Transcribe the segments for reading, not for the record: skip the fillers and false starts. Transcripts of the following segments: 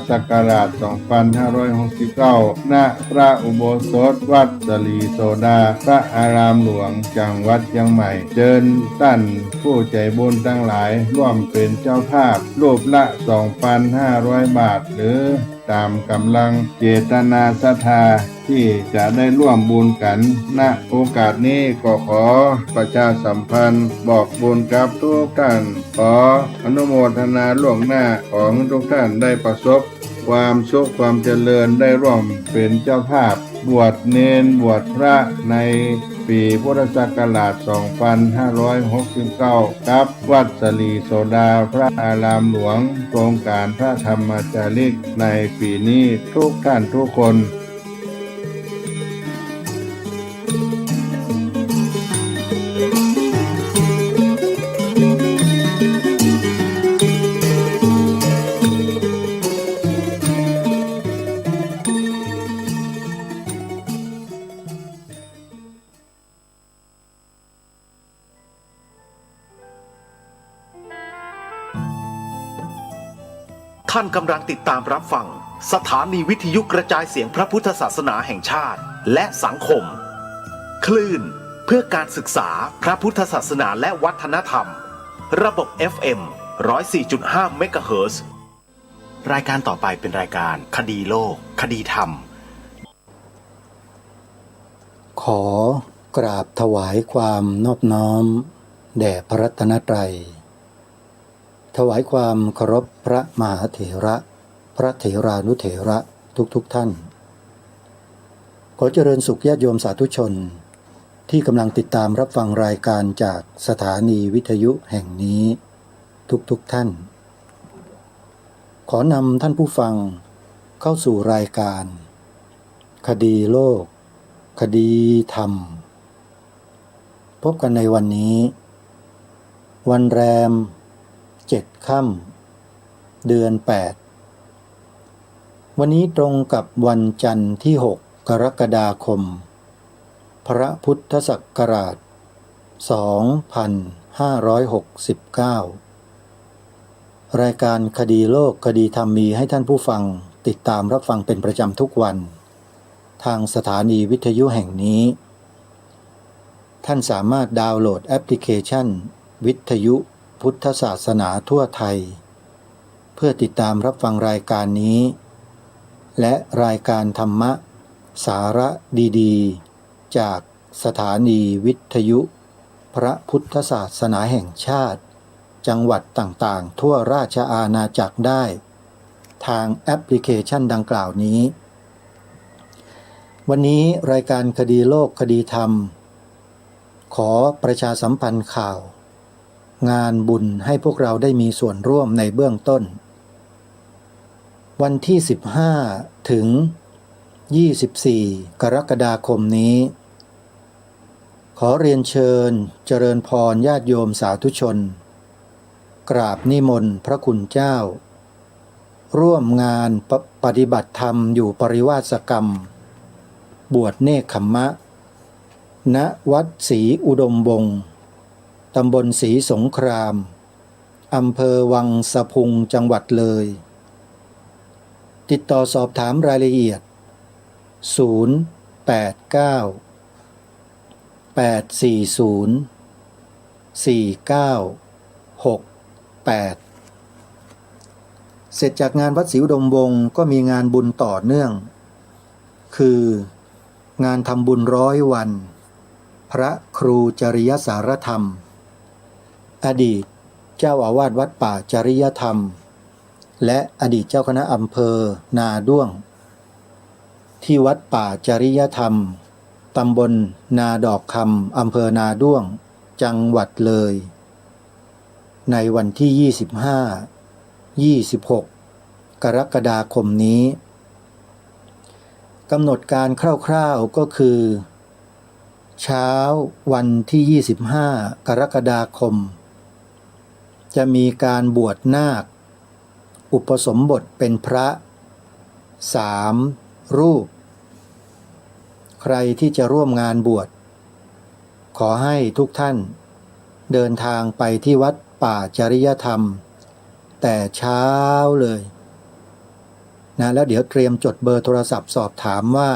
ศักราช 2569 ณ พระอุโบสถวัดสลีโซดา พระอารามหลวง จังหวัดเชียงใหม่ เชิญท่านผู้ใจบุญทั้งหลายร่วมเป็นเจ้าภาพรูปละ 2,500 บาท หรือตามกำลังเจตนาศรัทธาที่จะได้ร่วมบุญกันณโอกาสนี้ก็ขอประชาสัมพันธ์บอกบุญกับทุกท่าน ขออนุโมทนาล่วงหน้าของทุกท่านได้ประสบความสุขความเจริญได้ร่วมเป็นเจ้าภาพบวชเณรบวชพระในปีพุทธศักราช 2569 ครับวัดสลีโซดาพระอารามหลวงโครงการพระธรรมจาริกในปีนี้ทุกท่านทุกคนท่านกำลังติดตามรับฟังสถานีวิทยุกระจายเสียงพระพุทธศาสนาแห่งชาติและสังคมคลื่นเพื่อการศึกษาพระพุทธศาสนาและวัฒนธรรมระบบ FM 104.5 เมกะเฮิรตซ์รายการต่อไปเป็นรายการคดีโลกคดีธรรมขอกราบถวายความนอบน้อมแด่พระรัตนตรัยถวายความเคารพพระมหาเถระพระเถรานุเถระทุกท่านขอเจริญสุขญาติโยมสาธุชนที่กำลังติดตามรับฟังรายการจากสถานีวิทยุแห่งนี้ทุกท่านขอนำท่านผู้ฟังเข้าสู่รายการคดีโลกคดีธรรมพบกันในวันนี้วันแรม7 ค่ำเดือน 8วันนี้ตรงกับวันจันทร์ที่ 6 กรกฎาคมพระพุทธศักราช 2569 รายการคดีโลกคดีธรรมมีให้ท่านผู้ฟังติดตามรับฟังเป็นประจำทุกวันทางสถานีวิทยุแห่งนี้ท่านสามารถดาวน์โหลดแอปพลิเคชันวิทยุพุทธศาสนาทั่วไทยเพื่อติดตามรับฟังรายการนี้และรายการธรรมะสาระดีๆจากสถานีวิทยุพระพุทธศาสนาแห่งชาติจังหวัดต่างๆทั่วราชอาณาจักรได้ทางแอปพลิเคชันดังกล่าวนี้วันนี้รายการคดีโลกคดีธรรมขอประชาสัมพันธ์ข่าวงานบุญให้พวกเราได้มีส่วนร่วมในเบื้องต้นวันที่15ถึง24 กรกฎาคมนี้ขอเรียนเชิญเจริญพรญาติโยมสาธุชนกราบนิมนต์พระคุณเจ้าร่วมงานปฏิบัติธรรมอยู่ปริวาสกรรมบวชเนกขัมมะณวัดศรีอุดมวงศ์ตำบลศรีสงครามอำเภอวังสะพุงจังหวัดเลยติดต่อสอบถามรายละเอียด089-840-4968เสร็จจากงานวัดศรีอุดมวงศ์ก็มีงานบุญต่อเนื่องคืองานทำบุญ100 วันพระครูจริยสารธรรมอดีตเจ้าอาวาสวัดป่าจริยธรรมและอดีตเจ้าคณะอำเภอนาด้วงที่วัดป่าจริยธรรมตำบลนาดอกคำอำเภอนาด้วงจังหวัดเลยในวันที่25-26 กรกฎาคมนี้กำหนดการคร่าวๆก็คือเช้าวันที่25 กรกฎาคมจะมีการบวชนาคอุปสมบทเป็นพระ3 รูปใครที่จะร่วมงานบวชขอให้ทุกท่านเดินทางไปที่วัดป่าจริยธรรมแต่เช้าเลย นะแล้วเดี๋ยวเตรียมจดเบอร์โทรศัพท์สอบถามว่า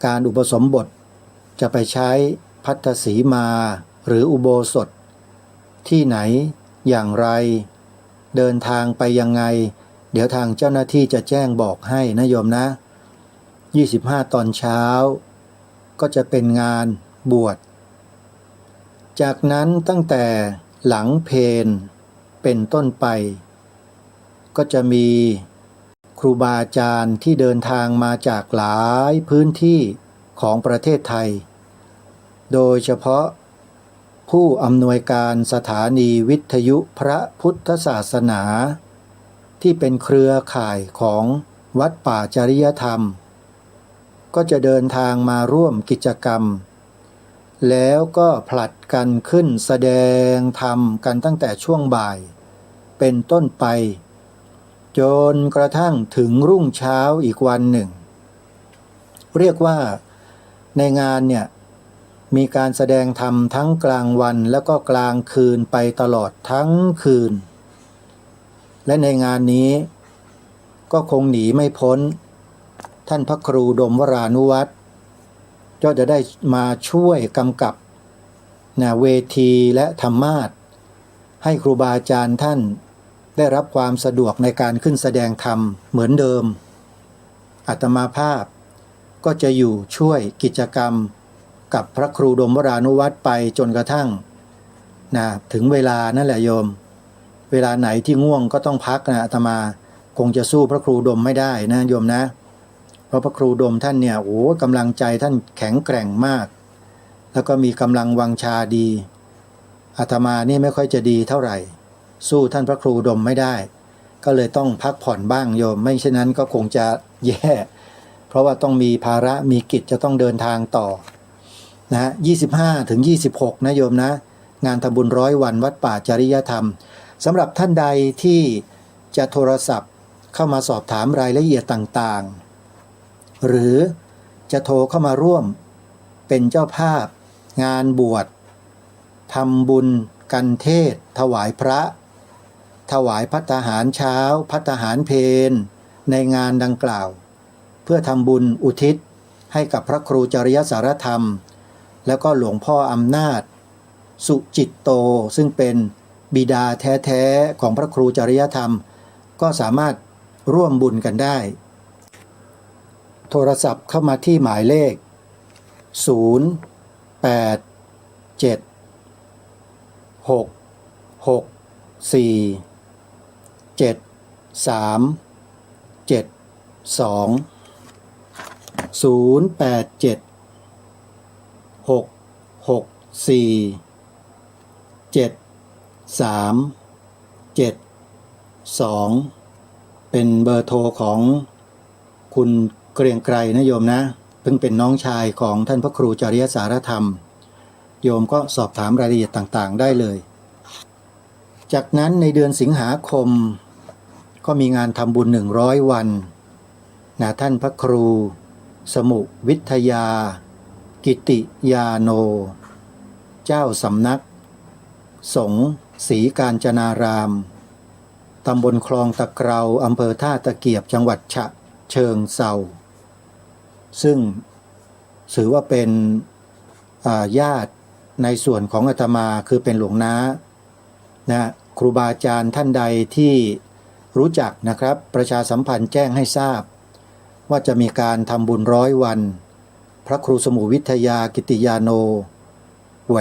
การอุปสมบทจะไปใช้ภัตตสีมาหรืออุโบสถที่ไหนอย่างไรเดินทางไปยังไงเดี๋ยวทางเจ้าหน้าที่จะแจ้งบอกให้นะโยมนะ25ตอนเช้าก็จะเป็นงานบวชจากนั้นตั้งแต่หลังเพลเป็นต้นไปก็จะมีครูบาอาจารย์ที่เดินทางมาจากหลายพื้นที่ของประเทศไทยโดยเฉพาะผู้อำนวยการสถานีวิทยุพระพุทธศาสนาที่เป็นเครือข่ายของวัดป่าจริยธรรมก็จะเดินทางมาร่วมกิจกรรมแล้วก็ผลัดกันขึ้นแสดงธรรมกันตั้งแต่ช่วงบ่ายเป็นต้นไปจนกระทั่งถึงรุ่งเช้าอีกวันหนึ่งเรียกว่าในงานเนี่ยมีการแสดงธรรมทั้งกลางวันแล้วก็กลางคืนไปตลอดทั้งคืนและในงานนี้ก็คงหนีไม่พ้นท่านพระครูดมวรานุวัตรก็จะได้มาช่วยกำกับเวทีและธรรมาสน์ให้ครูบาอาจารย์ท่านได้รับความสะดวกในการขึ้นแสดงธรรมเหมือนเดิมอาตมาภาพก็จะอยู่ช่วยกิจกรรมกับพระครูดมวรานุวัตรไปจนกระทั่งถึงเวลานั่นแหละโยมเวลาไหนที่ง่วงก็ต้องพักอาตมาคงจะสู้พระครูดมไม่ได้นะโยมนะเพราะพระครูดมท่านเนี่ยกำลังใจท่านแข็งแกร่งมากแล้วก็มีกำลังวังชาดีอาตมานี่ไม่ค่อยจะดีเท่าไหร่สู้ท่านพระครูดมไม่ได้ก็เลยต้องพักผ่อนบ้างโยมไม่เช่นนั้นก็คงจะแย่เพราะว่าต้องมีภาระมีกิจจะต้องเดินทางต่อนะ25 ถึง 26นะโยมนะงานทำบุญ100 วันวัดป่าจริยธรรมสำหรับท่านใดที่จะโทรศัพท์เข้ามาสอบถามรายละเอียดต่างๆหรือจะโทรเข้ามาร่วมเป็นเจ้าภาพงานบวชทำบุญกันเทศถวายพระถวายภัตตาหารเช้าภัตตาหารเพลในงานดังกล่าวเพื่อทำบุญอุทิศให้กับพระครูจริยสารธรรมแล้วก็หลวงพ่ออำนาจสุจิตโตซึ่งเป็นบิดาแท้ๆของพระครูจริยธรรมก็สามารถร่วมบุญกันได้โทรศัพท์เข้ามาที่หมายเลข0 8 7 6 6 4 7 3 7 2 0 8 7 6 6 4 7 3 7 2เป็นเบอร์โทรของคุณเกรียงไกรนะโยมนะเพิ่งเป็นน้องชายของท่านพระครูจริยสารธรรมโยมก็สอบถามรายละเอียดต่างๆได้เลยจากนั้นในเดือนสิงหาคมก็มีงานทำบุญ100 วันท่านพระครูสมุวิทยากิติยาโนเจ้าสำนักสงฆ์ศรีกาญจนารามตำบลคลองตะเกราอำเภอท่าตะเกียบจังหวัดฉะเชิงเทราซึ่งถือว่าเป็นญาติในส่วนของอาตมาคือเป็นหลวงน้าครูบาอาจารย์ท่านใดที่รู้จักนะครับประชาสัมพันธ์แจ้งให้ทราบว่าจะมีการทำบุญ100 วันพระครูสมุวิทยากิติยาโนแหว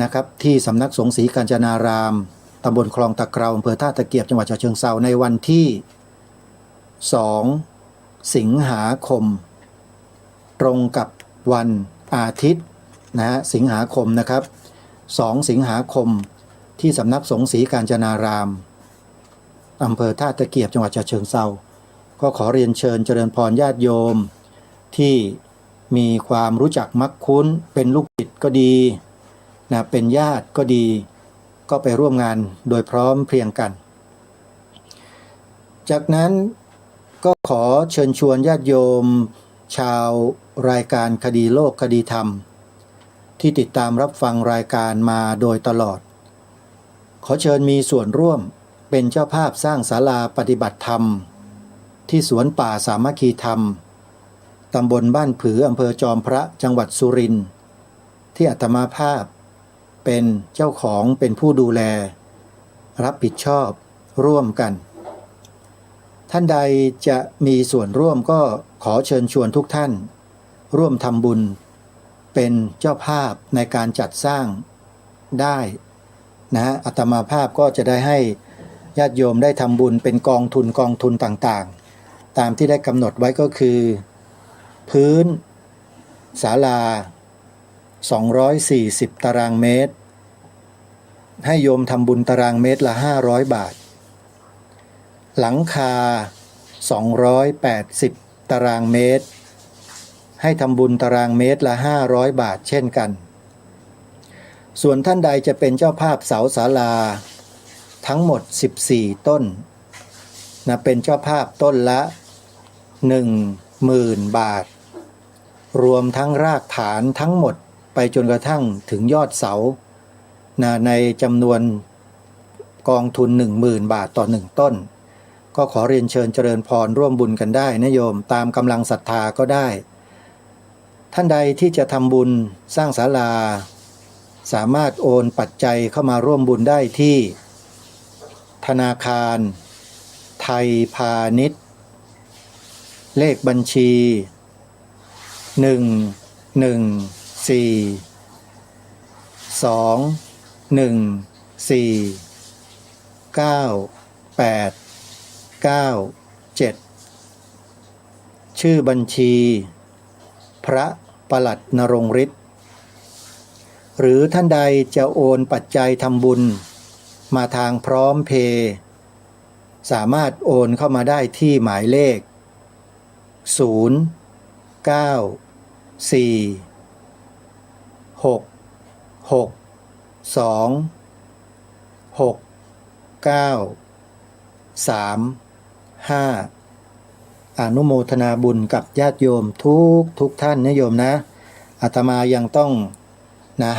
นะครับที่สำนักสงฆ์ศรีกาญจนารามตำบลคลองตะเกราอำเภอท่าตะเกียบจังหวัดฉะเชิงเทราในวันที่2 สิงหาคมตรงกับวันอาทิตย์สิงหาคมนะครับ2 สิงหาคมที่สำนักสงฆ์ศรีกาญจนารามอำเภอท่าตะเกียบจังหวัดฉะเชิงเทราก็ขอเรียนเชิญเจริญพรญาติโยมที่มีความรู้จักมักคุ้นเป็นลูกศิษย์ก็ดีเป็นญาติก็ดีก็ไปร่วมงานโดยพร้อมเพรียงกันจากนั้นก็ขอเชิญชวนญาติโยมชาวรายการคดีโลกคดีธรรมที่ติดตามรับฟังรายการมาโดยตลอดขอเชิญมีส่วนร่วมเป็นเจ้าภาพสร้างศาลาปฏิบัติธรรม ที่สวนป่าสามัคคีธรรมตำบลบ้านผืออำเภอจอมพระจังหวัดสุรินทร์ที่อาตมาภาพเป็นเจ้าของเป็นผู้ดูแลรับผิดชอบร่วมกันท่านใดจะมีส่วนร่วมก็ขอเชิญชวนทุกท่านร่วมทำบุญเป็นเจ้าภาพในการจัดสร้างได้นะอาตมาภาพก็จะได้ให้ญาติโยมได้ทำบุญเป็นกองทุนต่างๆตามที่ได้กำหนดไว้ก็คือพื้นศาลา240ตารางเมตรให้โยมทำบุญตารางเมตรละ500 บาทหลังคา280ตารางเมตรให้ทำบุญตารางเมตรละ500 บาทเช่นกันส่วนท่านใดจะเป็นเจ้าภาพเสาศาลาทั้งหมด14ต้นนะเป็นเจ้าภาพต้นละ 10,000 บาทรวมทั้งรากฐานทั้งหมดไปจนกระทั่งถึงยอดเสานะในจำนวนกองทุน 10,000 บาทต่อ1ต้นก็ขอเรียนเชิญเจริญพรร่วมบุญกันได้นะโยมตามกำลังศรัทธาก็ได้ท่านใดที่จะทำบุญสร้างศาลาสามารถโอนปัจจัยเข้ามาร่วมบุญได้ที่ธนาคารไทยพาณิชย์เลขบัญชี114214987ชื่อบัญชีพระปลัดนรงฤทธิ์หรือท่านใดจะโอนปัจจัยทำบุญมาทางพร้อมเพย์สามารถโอนเข้ามาได้ที่หมายเลข092-662-6935อนุโมทนาบุญกับญาติโยมทุกท่านนะโยมนะอาตมายังต้อง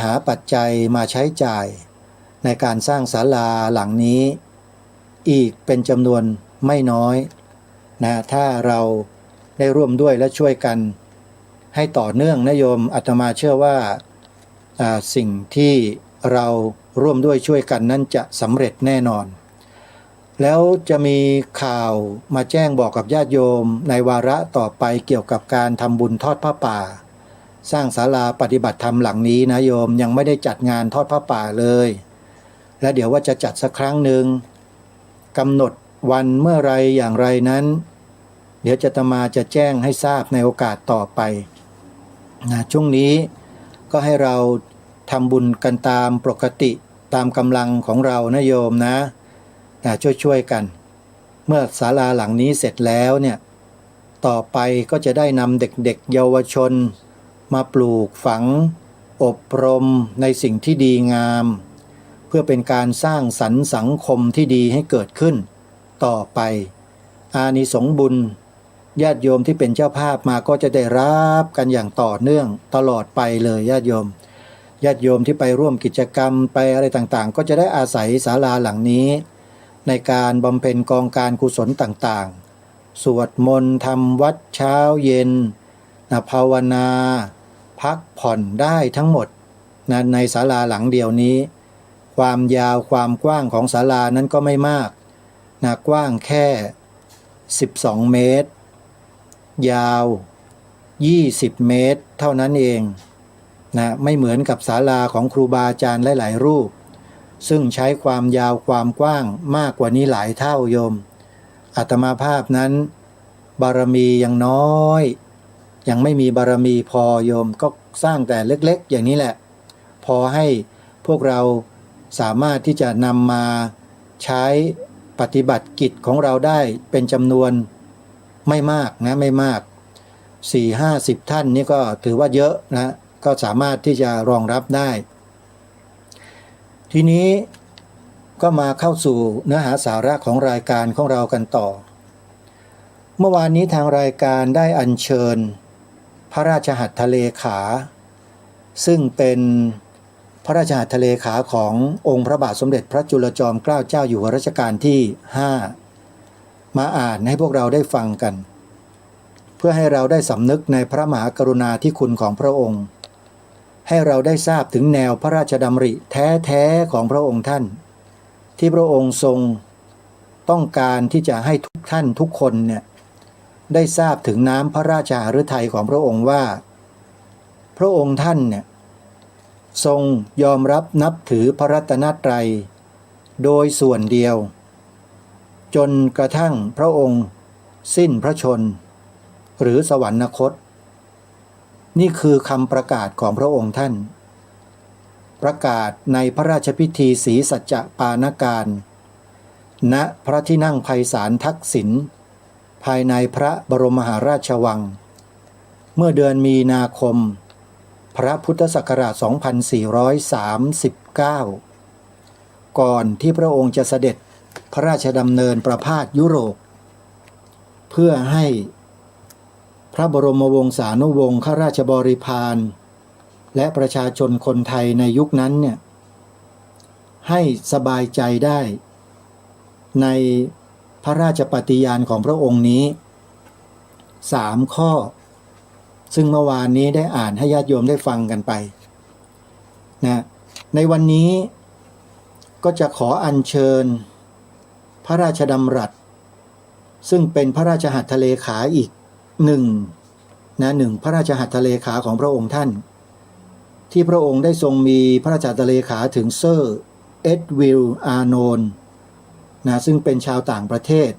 หาปัจจัยมาใช้จ่ายในการสร้างศาลาหลังนี้อีกเป็นจำนวนไม่น้อยนะถ้าเราได้ร่วมด้วยและช่วยกันให้ต่อเนื่องนะโยมอาตมาเชื่อว่าสิ่งที่เราร่วมด้วยช่วยกันนั้นจะสำเร็จแน่นอนแล้วจะมีข่าวมาแจ้งบอกกับญาติโยมในวาระต่อไปเกี่ยวกับการทำบุญทอดผ้าป่าสร้างศาลาปฏิบัติธรรมหลังนี้นะโยมยังไม่ได้จัดงานทอดผ้าป่าเลยและเดี๋ยวว่าจะจัดสักครั้งหนึ่งกำหนดวันเมื่อไรอย่างไรนั้นเดี๋ยวอาตมาจะแจ้งให้ทราบในโอกาสต่อไปนะช่วงนี้ก็ให้เราทำบุญกันตามปกติตามกำลังของเรานะโยมนะช่วยกันเมื่อศาลาหลังนี้เสร็จแล้วเนี่ยต่อไปก็จะได้นำเด็กๆเยาวชนมาปลูกฝังอบรมในสิ่งที่ดีงามเพื่อเป็นการสร้างสรรค์สังคมที่ดีให้เกิดขึ้นต่อไปอานิสงส์บุญญาติโยมที่เป็นเจ้าภาพมาก็จะได้รับกันอย่างต่อเนื่องตลอดไปเลยญาติโยมที่ไปร่วมกิจกรรมไปอะไรต่างๆก็จะได้อาศัยศาลาหลังนี้ในการบำเพ็ญกองการกุศลต่างๆสวดมนต์ทำวัดเช้าเย็นภาวนาพักผ่อนได้ทั้งหมดในศาลาหลังเดียวนี้ความยาวความกว้างของศาลานั้นก็ไม่มากกว้างแค่12เมตรยาว20เมตรเท่านั้นเองไม่เหมือนกับศาลาของครูบาอาจารย์หลายๆรูปซึ่งใช้ความยาวความกว้างมากกว่านี้หลายเท่าโยมอาตมาภาพนั้นบารมียังน้อยยังไม่มีบารมีพอโยมก็สร้างแต่เล็กๆอย่างนี้แหละพอให้พวกเราสามารถที่จะนำมาใช้ปฏิบัติกิจของเราได้เป็นจำนวนไม่มากไม่มาก 4-50 ท่านนี่ก็ถือว่าเยอะนะก็สามารถที่จะรองรับได้ทีนี้ก็มาเข้าสู่เนื้อหาสาระของรายการของเรากันต่อเมื่อวานนี้ทางรายการได้อัญเชิญพระราชหัตถเลขาซึ่งเป็นพระราชหัตถเลขาขององค์พระบาทสมเด็จพระจุลจอมเกล้าเจ้าอยู่หัวรัชกาลที่5 มาอ่านให้พวกเราได้ฟังกัน เพื่อให้เราได้สำนึกในพระมหากรุณาธิคุณของพระองค์ให้เราได้ทราบถึงแนวพระราชดำริแท้ๆของพระองค์ท่านที่พระองค์ทรงต้องการที่จะให้ทุกท่านทุกคนเนี่ยได้ทราบถึงน้ำพระราชหฤทัยของพระองค์ว่าพระองค์ท่านเนี่ยทรงยอมรับนับถือพระรัตนตรัยโดยส่วนเดียวจนกระทั่งพระองค์สิ้นพระชนหรือสวรรคตนี่คือคำประกาศของพระองค์ท่านประกาศในพระราชพิธีศรีสัจจปานการณพระที่นั่งไพศาลทักษิณภายในพระบรมมหาราชวังเมื่อเดือนมีนาคมพระพุทธศักราช 2439 ก่อนที่พระองค์จะเสด็จพระราชดำเนินประพาสยุโรปเพื่อให้พระบรมวงศานุวงศ์ข้าราชบริพารและประชาชนคนไทยในยุคนั้นเนี่ยให้สบายใจได้ในพระราชปฏิญาณของพระองค์นี้3 ข้อซึ่งเมื่อวานนี้ได้อ่านให้ญาติโยมได้ฟังกันไปนะในวันนี้ก็จะขออัญเชิญพระราชดำรัสซึ่งเป็นพระราชหัตถเลขาอีกหนึ่งพระราชหัตถเลขาของพระองค์ท่านที่พระองค์ได้ทรงมีพระราชหัตถเลขาถึงเซอร์เอ็ดวิลอาร์โนนซึ่งเป็นชาวต่างประเทศ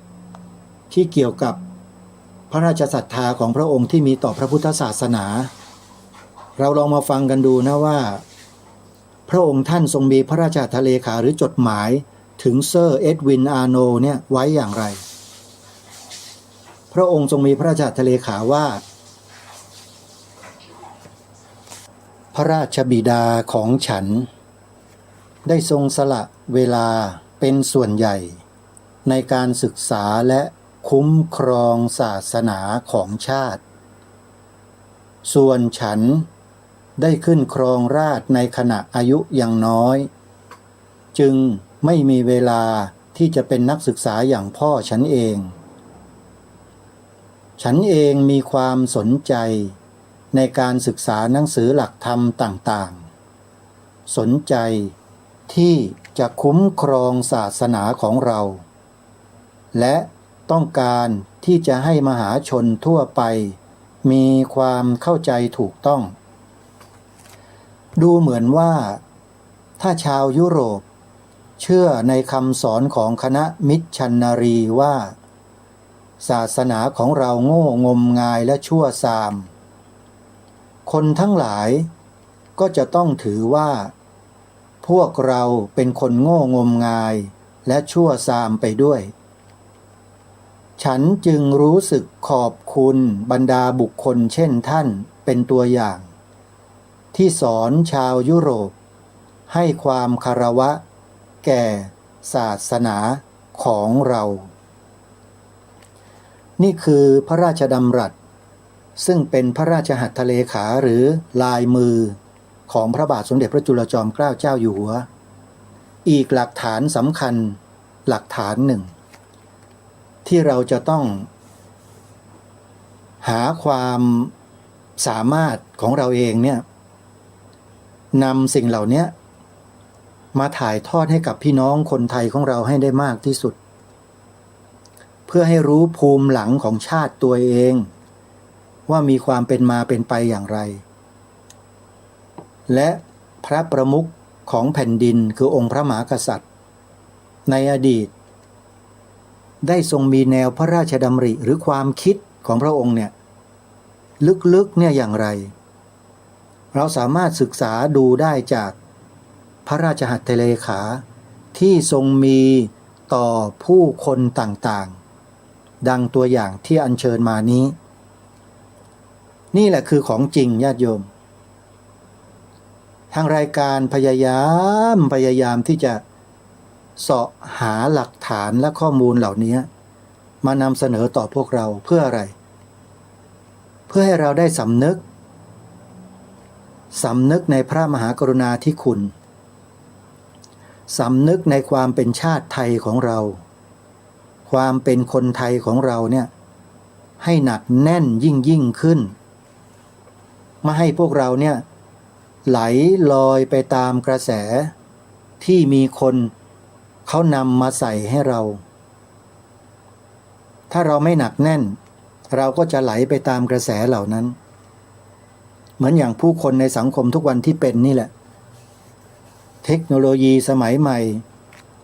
ที่เกี่ยวกับพระราชศรัทธาของพระองค์ที่มีต่อพระพุทธศาสนาเราลองมาฟังกันดูนะว่าพระองค์ท่านทรงมีพระราชหัตถเลขาหรือจดหมายถึงเซอร์เอ็ดวินอาร์โนเนี่ยไว้อย่างไรพระองค์ทรงมีพระราชหัตถเลขาว่าพระราชบิดาของฉันได้ทรงสละเวลาเป็นส่วนใหญ่ในการศึกษาและคุ้มครองศาสนาของชาติส่วนฉันได้ขึ้นครองราชย์ในขณะอายุยังน้อยจึงไม่มีเวลาที่จะเป็นนักศึกษาอย่างพ่อฉันเองมีความสนใจในการศึกษาหนังสือหลักธรรมต่างๆสนใจที่จะคุ้มครองศาสนาของเราและต้องการที่จะให้มหาชนทั่วไปมีความเข้าใจถูกต้องดูเหมือนว่าถ้าชาวยุโรปเชื่อในคำสอนของคณะมิชชันนารีว่าศาสนาของเราโง่งมงายและชั่วทรามคนทั้งหลายก็จะต้องถือว่าพวกเราเป็นคนโง่งมงายและชั่วทรามไปด้วยฉันจึงรู้สึกขอบคุณบรรดาบุคคลเช่นท่านเป็นตัวอย่างที่สอนชาวยุโรปให้ความคารวะแก่ศาสนาของเรานี่คือพระราชดำรัสซึ่งเป็นพระราชหัตถเลขาหรือลายมือของพระบาทสมเด็จพระจุลจอมเกล้าเจ้าอยู่หัวอีกหลักฐานสำคัญหลักฐานหนึ่งที่เราจะต้องหาความสามารถของเราเองเนี่ยนำสิ่งเหล่านี้มาถ่ายทอดให้กับพี่น้องคนไทยของเราให้ได้มากที่สุดเพื่อให้รู้ภูมิหลังของชาติตัวเองว่ามีความเป็นมาเป็นไปอย่างไรและพระประมุขของแผ่นดินคือองค์พระมหากษัตริย์ในอดีตได้ทรงมีแนวพระราชดำริหรือความคิดของพระองค์เนี่ยลึกๆเนี่ยอย่างไรเราสามารถศึกษาดูได้จากพระราชหัตถเลขาที่ทรงมีต่อผู้คนต่างๆดังตัวอย่างที่อัญเชิญมานี้นี่แหละคือของจริงญาติโยมทางรายการพยายามที่จะเสาะหาหลักฐานและข้อมูลเหล่านี้มานำเสนอต่อพวกเราเพื่ออะไรเพื่อให้เราได้สำนึกในพระมหากรุณาธิคุณสำนึกในความเป็นชาติไทยของเรา ความเป็นคนไทยของเราเนี่ยให้หนักแน่นยิ่งขึ้นไม่ให้พวกเราเนี่ยไหลลอยไปตามกระแสที่มีคนเขานำมาใส่ให้เราถ้าเราไม่หนักแน่นเราก็จะไหลไปตามกระแสเหล่านั้นเหมือนอย่างผู้คนในสังคมทุกวันที่เป็นนี่แหละเทคโนโลยีสมัยใหม่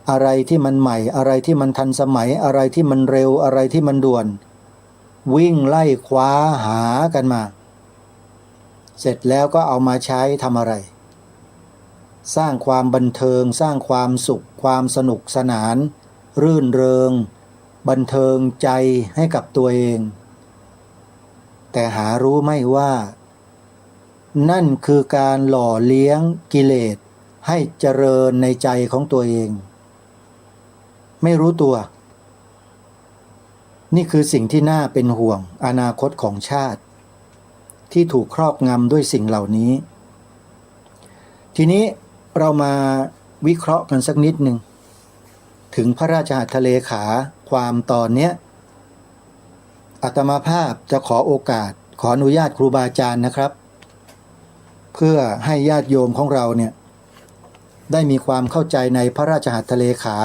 อะไรที่มันใหม่อะไรที่มันทันสมัยอะไรที่มันเร็วอะไรที่มันด่วนวิ่งไล่คว้าหากันมาเสร็จแล้วก็เอามาใช้ทำอะไรสร้างความบันเทิงสร้างความสุขความสนุกสนานรื่นเริงบันเทิงใจให้กับตัวเองแต่หารู้ไม่ว่านั่นคือการหล่อเลี้ยงกิเลสให้เจริญในใจของตัวเองไม่รู้ตัวนี่คือสิ่งที่น่าเป็นห่วงอนาคตของชาติที่ถูกครอบงำด้วยสิ่งเหล่านี้ทีนี้เรามาวิเคราะห์กันสักนิดหนึ่งถึงพระราชหัตถเลขาความตอนเนี้ยอาตมาภาพจะขอโอกาสขออนุญาตครูบาอาจารย์นะครับเพื่อให้ญาติโยมของเราเนี่ยได้มีความเข้าใจในพระราชหัตถเลขา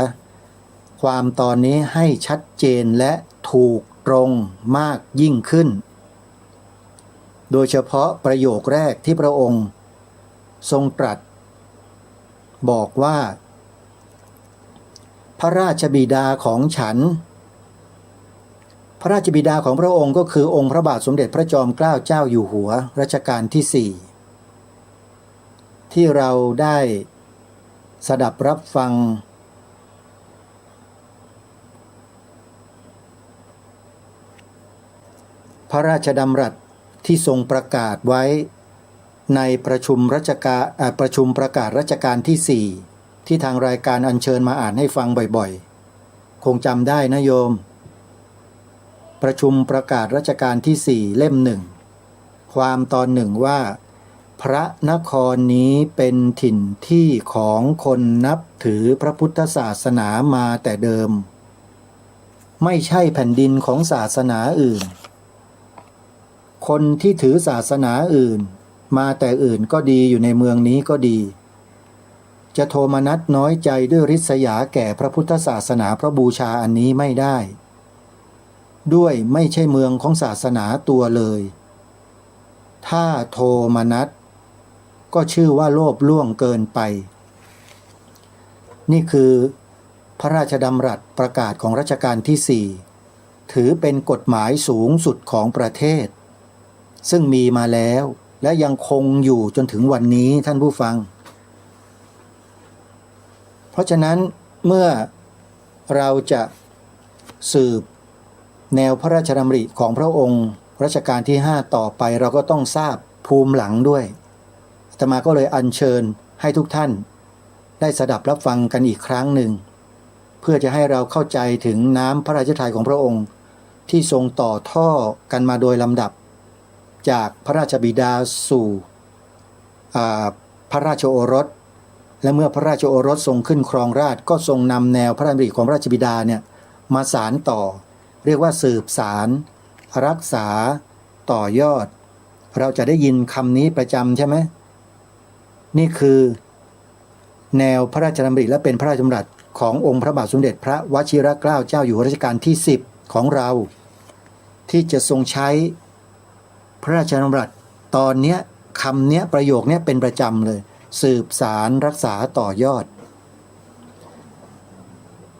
ความตอนนี้ให้ชัดเจนและถูกตรงมากยิ่งขึ้นโดยเฉพาะประโยคแรกที่พระองค์ทรงตรัสบอกว่าพระราชบิดาของฉันพระราชบิดาของพระองค์ก็คือองค์พระบาทสมเด็จพระจอมเกล้าเจ้าอยู่หัวรัชกาลที่4ที่เราได้สดับรับฟังพระราชดำรัสที่ทรงประกาศไว้ในประชุมประกาศรัชกาลที่4ที่ทางรายการอัญเชิญมาอ่านให้ฟังบ่อยๆคงจำได้นะโยมประชุมประกาศรัชกาลที่4เล่ม1ความตอน1ว่าพระนครนี้เป็นถิ่นที่ของคนนับถือพระพุทธศาสนามาแต่เดิมไม่ใช่แผ่นดินของศาสนาอื่นคนที่ถือศาสนาอื่นมาแต่อื่นก็ดีอยู่ในเมืองนี้ก็ดีจะโทมนัสน้อยใจด้วยริษยาแก่พระพุทธศาสนาพระบูชาอันนี้ไม่ได้ด้วยไม่ใช่เมืองของศาสนาตัวเลยถ้าโทมนัสก็ชื่อว่าโลภล่วงเกินไปนี่คือพระราชดำรัสประกาศของรัชกาลที่4ถือเป็นกฎหมายสูงสุดของประเทศซึ่งมีมาแล้วและยังคงอยู่จนถึงวันนี้ท่านผู้ฟังเพราะฉะนั้นเมื่อเราจะสืบแนวพระราชดำริของพระองค์รัชกาลที่5ต่อไปเราก็ต้องทราบภูมิหลังด้วยอาตมาก็เลยอัญเชิญให้ทุกท่านได้สดับรับฟังกันอีกครั้งหนึ่งเพื่อจะให้เราเข้าใจถึงน้ำพระราชทัยของพระองค์ที่ทรงต่อท่อกันมาโดยลำดับจากพระราชบิดาสู่พระราชโอรสและเมื่อพระราชโอรสทรงขึ้นครองราชย์ก็ทรงนำแนวพระดำริของพระราชบิดาเนี่ยมาสานต่อเรียกว่าสืบสารรักษาต่อยอดเราจะได้ยินคำนี้ประจำใช่ไหมนี่คือแนวพระราชดำริและเป็นพระราชดำรัสขององค์พระบาทสมเด็จพระวชิรเกล้าเจ้าอยู่หัวรัชกาลที่10ของเราที่จะทรงใช้พระราชดำรัสตอนเนี้ยคำเนี้ยประโยคเนี้ยเป็นประจำเลยสืบสารรักษาต่อยอด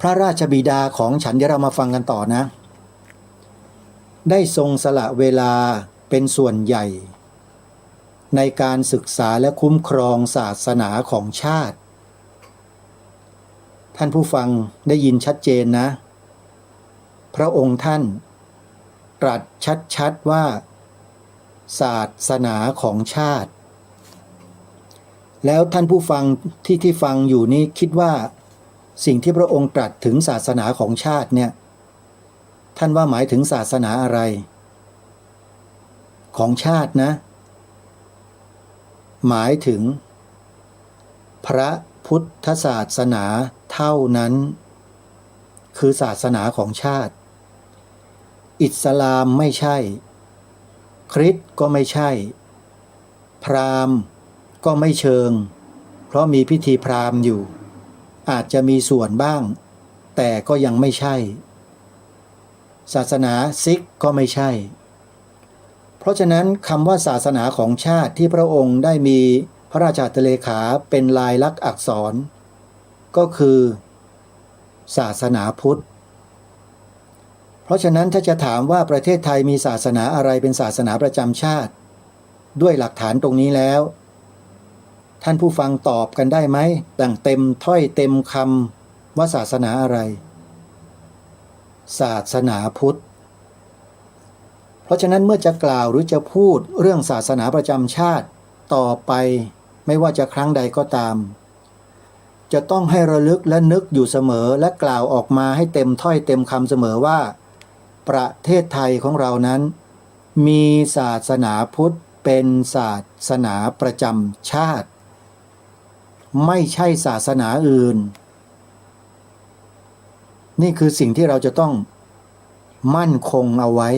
พระราชบิดาของฉันเดี๋ยวเรามาฟังกันต่อนะได้ทรงสละเวลาเป็นส่วนใหญ่ในการศึกษาและคุ้มครองศาสนาของชาติท่านผู้ฟังได้ยินชัดเจนนะพระองค์ท่านตรัสชัดๆว่าศาสนาของชาติแล้วท่านผู้ฟังที่ฟังอยู่นี้คิดว่าสิ่งที่พระองค์ตรัสถึงศาสนาของชาติเนี่ยท่านว่าหมายถึงศาสนาอะไรของชาตินะหมายถึงพระพุทธศาสนาเท่านั้น คือศาสนาของชาติอิสลามไม่ใช่คริสต์ก็ไม่ใช่พราหมณ์ก็ไม่เชิงเพราะมีพิธีพราหมณ์อยู่อาจจะมีส่วนบ้างแต่ก็ยังไม่ใช่ศาสนาซิกก็ไม่ใช่เพราะฉะนั้นคำว่าศาสนาของชาติที่พระองค์ได้มีพระราชาเลขาเป็นลายลักษณ์อักษรก็คือศาสนาพุทธเพราะฉะนั้นถ้าจะถามว่าประเทศไทยมีศาสนาอะไรเป็นศาสนาประจำชาติด้วยหลักฐานตรงนี้แล้วท่านผู้ฟังตอบกันได้ไหมดังเต็มถ้อยเต็มคำว่าศาสนาอะไรศาสนาพุทธเพราะฉะนั้นเมื่อจะกล่าวหรือจะพูดเรื่องศาสนาประจำชาติต่อไปไม่ว่าจะครั้งใดก็ตามจะต้องให้ระลึกและนึกอยู่เสมอและกล่าวออกมาให้เต็มถ้อยเต็มคำเสมอว่าประเทศไทยของเรานั้นมีศาสนาพุทธเป็นศาสนาประจำชาติไม่ใช่ศาสนาอื่นนี่คือสิ่งที่เราจะต้องมั่นคงเอาไว้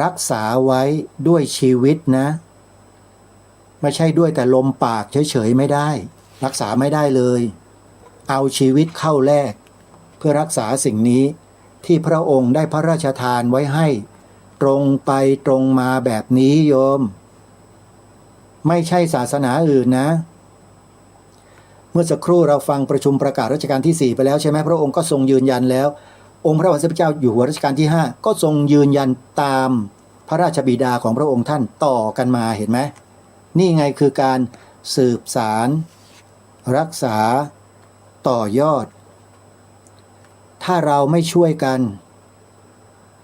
รักษาไว้ด้วยชีวิตนะไม่ใช่ด้วยแต่ลมปากเฉยๆไม่ได้รักษาไม่ได้เลยเอาชีวิตเข้าแลกเพื่อรักษาสิ่งนี้ที่พระองค์ได้พระราชทานไว้ให้ตรงไปตรงมาแบบนี้โยมไม่ใช่ศาสนาอื่นนะเมื่อสักครู่เราฟังประชุมประกาศรัชกาลที่4ไปแล้วใช่ไหมพระองค์ก็ทรงยืนยันแล้วองค์พระบาทสมเด็จพระเจ้าอยู่หัวรัชกาลที่5ก็ทรงยืนยันตามพระราชบิดาของพระองค์ท่านต่อกันมาเห็นไหมนี่ไงคือการสืบสารรักษาต่อยอดถ้าเราไม่ช่วยกัน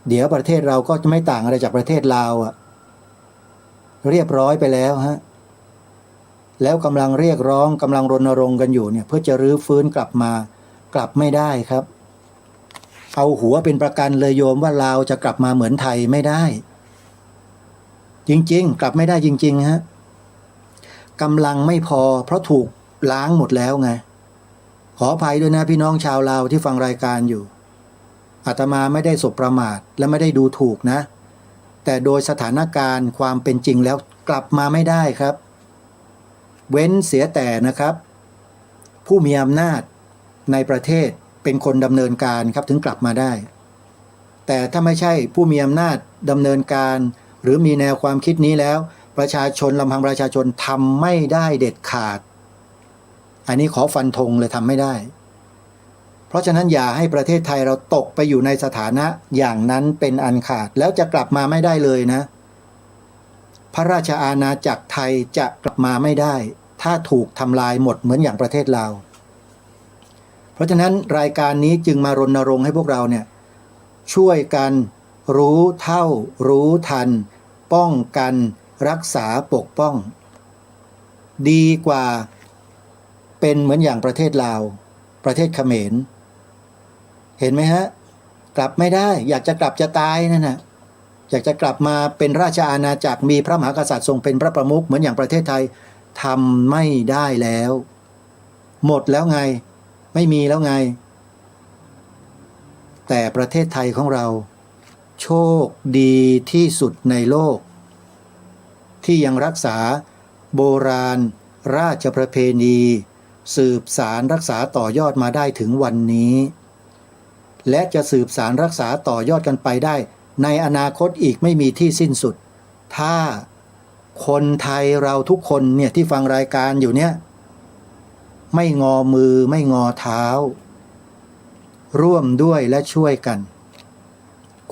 เดี๋ยวประเทศเราก็จะไม่ต่างอะไรจากประเทศลาวเรียบร้อยไปแล้วฮะแล้วกำลังเรียกร้องกำลังรณรงค์กันอยู่เนี่ยเพื่อจะรื้อฟื้นกลับมากลับไม่ได้ครับเอาหัวเป็นประกันเลยโยมว่าลาวจะกลับมาเหมือนไทยไม่ได้จริงๆกลับไม่ได้จริงๆฮะกำลังไม่พอเพราะถูกล้างหมดแล้วไงขออภัยด้วยนะพี่น้องชาวลาวที่ฟังรายการอยู่อาตมาไม่ได้สบประมาทและไม่ได้ดูถูกนะแต่โดยสถานการณ์ความเป็นจริงแล้วกลับมาไม่ได้ครับเว้นเสียแต่นะครับผู้มีอำนาจในประเทศเป็นคนดำเนินการครับถึงกลับมาได้แต่ถ้าไม่ใช่ผู้มีอำนาจดำเนินการหรือมีแนวความคิดนี้แล้วประชาชนลำพังประชาชนทำไม่ได้เด็ดขาดอันนี้ขอฟันธงเลยทำไม่ได้เพราะฉะนั้นอย่าให้ประเทศไทยเราตกไปอยู่ในสถานะอย่างนั้นเป็นอันขาดแล้วจะกลับมาไม่ได้เลยนะพระราชอาณาจักรไทยจะกลับมาไม่ได้ถ้าถูกทำลายหมดเหมือนอย่างประเทศลาวเพราะฉะนั้นรายการนี้จึงมารณรงค์ให้พวกเราเนี่ยช่วยกันรู้เท่ารู้ทันป้องกันรักษาปกป้องดีกว่าเป็นเหมือนอย่างประเทศลาวประเทศเขมรเห็นไหมฮะกลับไม่ได้อยากจะกลับจะตายนั่นน่ะอยากจะกลับมาเป็นราชอาณาจักรมีพระมหากษัตริย์ทรงเป็นพระประมุขเหมือนอย่างประเทศไทยทำไม่ได้แล้วหมดแล้วไงไม่มีแล้วไงแต่ประเทศไทยของเราโชคดีที่สุดในโลกที่ยังรักษาโบราณราชประเพณีสืบสารรักษาต่อยอดมาได้ถึงวันนี้และจะสืบสารรักษาต่อยอดกันไปได้ในอนาคตอีกไม่มีที่สิ้นสุดถ้าคนไทยเราทุกคนเนี่ยที่ฟังรายการอยู่เนี่ยไม่งอมือไม่งอเท้าร่วมด้วยและช่วยกัน